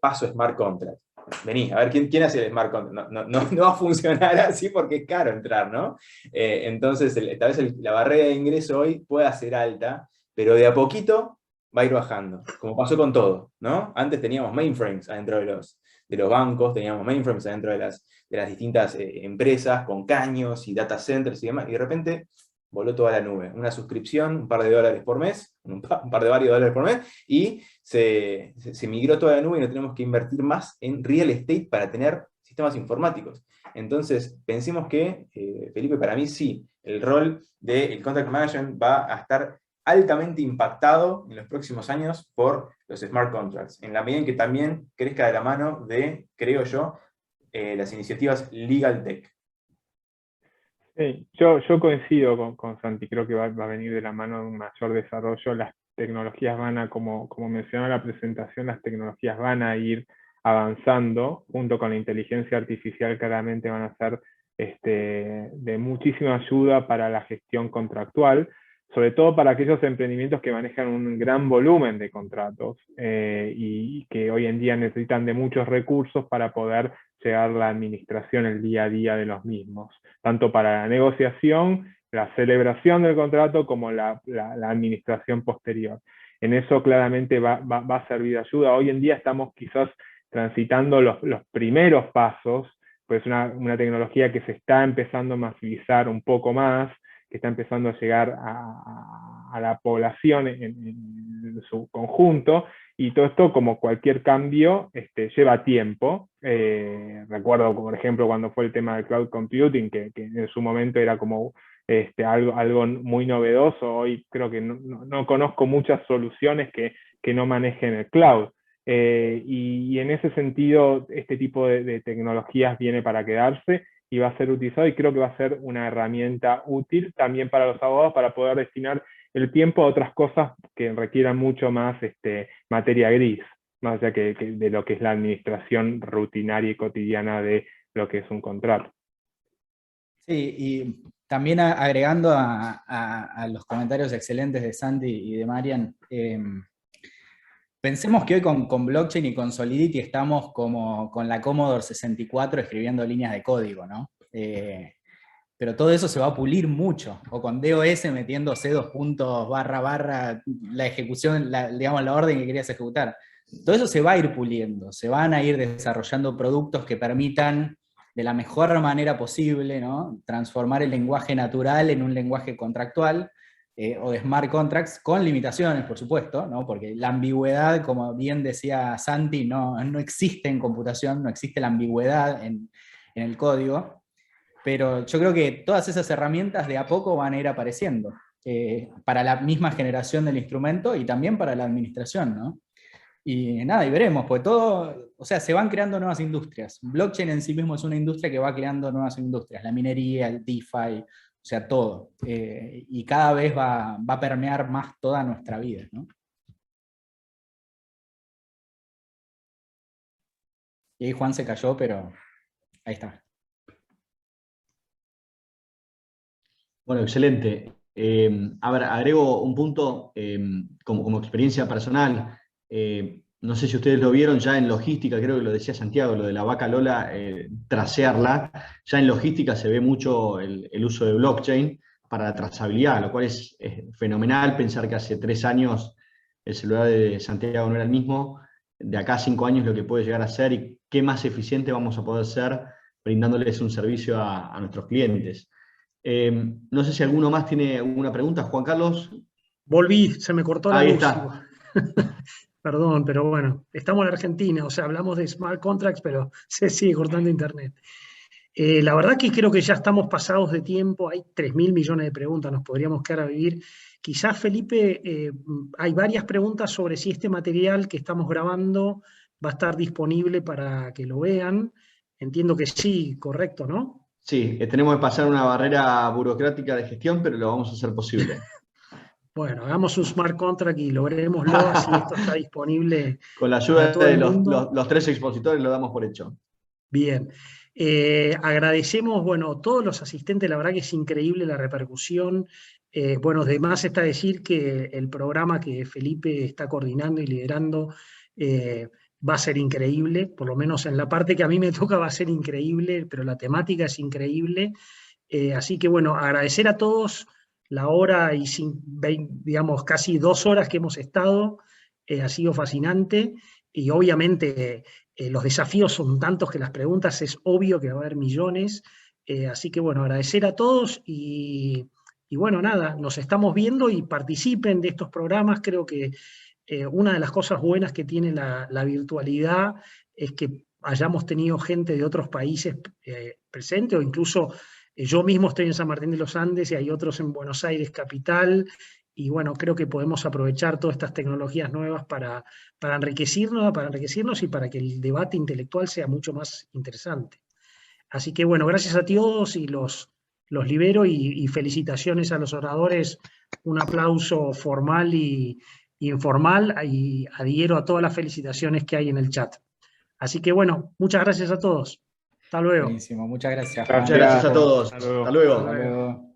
[SPEAKER 4] paso smart contract. Vení, a ver, ¿quién hace el smart contract? No va a funcionar así porque es caro entrar, ¿no? Entonces, tal vez la barrera de ingreso hoy pueda ser alta, pero de a poquito va a ir bajando, como pasó con todo, ¿no? Antes teníamos mainframes adentro de los bancos, teníamos mainframes adentro de las distintas empresas, con caños y data centers y demás, y de repente voló toda la nube. Una suscripción, un par de dólares por mes, un par de varios dólares por mes, y se migró toda la nube y no tenemos que invertir más en real estate para tener sistemas informáticos. Entonces, pensemos que, Felipe, para mí sí, el rol del contract management va a estar altamente impactado en los próximos años por los smart contracts, en la medida en que también crezca de la mano de, creo yo, las iniciativas Legal Tech.
[SPEAKER 5] Sí, yo coincido con Santi, creo que va a venir de la mano de un mayor desarrollo. Las tecnologías van a, como mencionó en la presentación, las tecnologías van a ir avanzando, junto con la inteligencia artificial claramente van a ser de muchísima ayuda para la gestión contractual, sobre todo para aquellos emprendimientos que manejan un gran volumen de contratos y que hoy en día necesitan de muchos recursos para poder llevar la administración, el día a día de los mismos, tanto para la negociación, la celebración del contrato, como la administración posterior. En eso claramente va a servir de ayuda. Hoy en día estamos quizás transitando los primeros pasos, pues una tecnología que se está empezando a masificar un poco más, que está empezando a llegar a la población en su conjunto, y todo esto, como cualquier cambio, lleva tiempo. Recuerdo, por ejemplo, cuando fue el tema del cloud computing, que en su momento era como algo muy novedoso. Hoy creo que no conozco muchas soluciones que no manejen el cloud. Y en ese sentido, este tipo de tecnologías viene para quedarse y va a ser utilizado, y creo que va a ser una herramienta útil también para los abogados para poder destinar el tiempo a otras cosas que requieran mucho más materia gris, más allá que de lo que es la administración rutinaria y cotidiana de lo que es un contrato.
[SPEAKER 3] Sí, y también agregando a los comentarios excelentes de Santi y de Marian, pensemos que hoy con blockchain y con Solidity estamos como con la Commodore 64 escribiendo líneas de código, ¿no? Pero todo eso se va a pulir mucho, o con DOS metiendo C2 puntos, barra, la ejecución, digamos, la orden que querías ejecutar. Todo eso se va a ir puliendo, se van a ir desarrollando productos que permitan de la mejor manera posible, ¿no?, transformar el lenguaje natural en un lenguaje contractual, o de smart contracts, con limitaciones, por supuesto, ¿no?, porque la ambigüedad, como bien decía Santi, no existe en computación, no existe la ambigüedad en el código, pero yo creo que todas esas herramientas de a poco van a ir apareciendo, para la misma generación del instrumento y también para la administración, ¿no? Y nada, y veremos, porque todo, o sea, se van creando nuevas industrias. Blockchain en sí mismo es una industria que va creando nuevas industrias, la minería, el DeFi, o sea, todo. Y cada vez va a permear más toda nuestra vida, ¿no? Y ahí Juan se cayó, pero ahí está.
[SPEAKER 1] Bueno, excelente. A ver, agrego un punto como experiencia personal. No sé si ustedes lo vieron ya en logística, creo que lo decía Santiago, lo de la vaca Lola, tracearla. Ya en logística se ve mucho el uso de blockchain para la trazabilidad, lo cual es fenomenal pensar que hace 3 años el celular de Santiago no era el mismo. De acá a 5 años lo que puede llegar a ser y qué más eficiente vamos a poder ser brindándoles un servicio a nuestros clientes. No sé si alguno más tiene alguna pregunta. Juan Carlos.
[SPEAKER 2] Volví, se me cortó la
[SPEAKER 1] Ahí
[SPEAKER 2] luz.
[SPEAKER 1] está.
[SPEAKER 2] Perdón, pero bueno, estamos en Argentina, o sea, hablamos de smart contracts, pero se sigue cortando internet. La verdad que creo que ya estamos pasados de tiempo, hay 3.000 millones de preguntas, nos podríamos quedar a vivir. Quizás, Felipe, hay varias preguntas sobre si este material que estamos grabando va a estar disponible para que lo vean. Entiendo que sí, correcto, ¿no?
[SPEAKER 1] Sí, tenemos que pasar una barrera burocrática de gestión, pero lo vamos a hacer posible.
[SPEAKER 2] Bueno, hagamos un smart contract y logrémoslo, así esto está disponible
[SPEAKER 1] Con la
[SPEAKER 2] para
[SPEAKER 1] ayuda
[SPEAKER 2] todo
[SPEAKER 1] de
[SPEAKER 2] el mundo.
[SPEAKER 1] los 3 expositores lo damos por hecho.
[SPEAKER 2] Bien. Agradecemos, bueno, todos los asistentes, la verdad que es increíble la repercusión. Bueno, además está decir que el programa que Felipe está coordinando y liderando va a ser increíble, por lo menos en la parte que a mí me toca va a ser increíble, pero la temática es increíble. Así que bueno, agradecer a todos la hora y digamos casi 2 horas que hemos estado, ha sido fascinante y obviamente los desafíos son tantos que las preguntas es obvio que va a haber millones, así que bueno, agradecer a todos y bueno, nada, nos estamos viendo y participen de estos programas, creo que una de las cosas buenas que tiene la virtualidad es que hayamos tenido gente de otros países presente o incluso yo mismo estoy en San Martín de los Andes y hay otros en Buenos Aires capital y bueno, creo que podemos aprovechar todas estas tecnologías nuevas para enriquecernos y para que el debate intelectual sea mucho más interesante. Así que bueno, gracias a todos y los libero y felicitaciones a los oradores, un aplauso formal y informal y adhiero a todas las felicitaciones que hay en el chat. Así que bueno, muchas gracias a todos. Hasta luego.
[SPEAKER 3] Buenísimo, muchas gracias, Juan.
[SPEAKER 1] Muchas gracias a todos.
[SPEAKER 5] Hasta luego.
[SPEAKER 1] Hasta luego.
[SPEAKER 3] Hasta luego.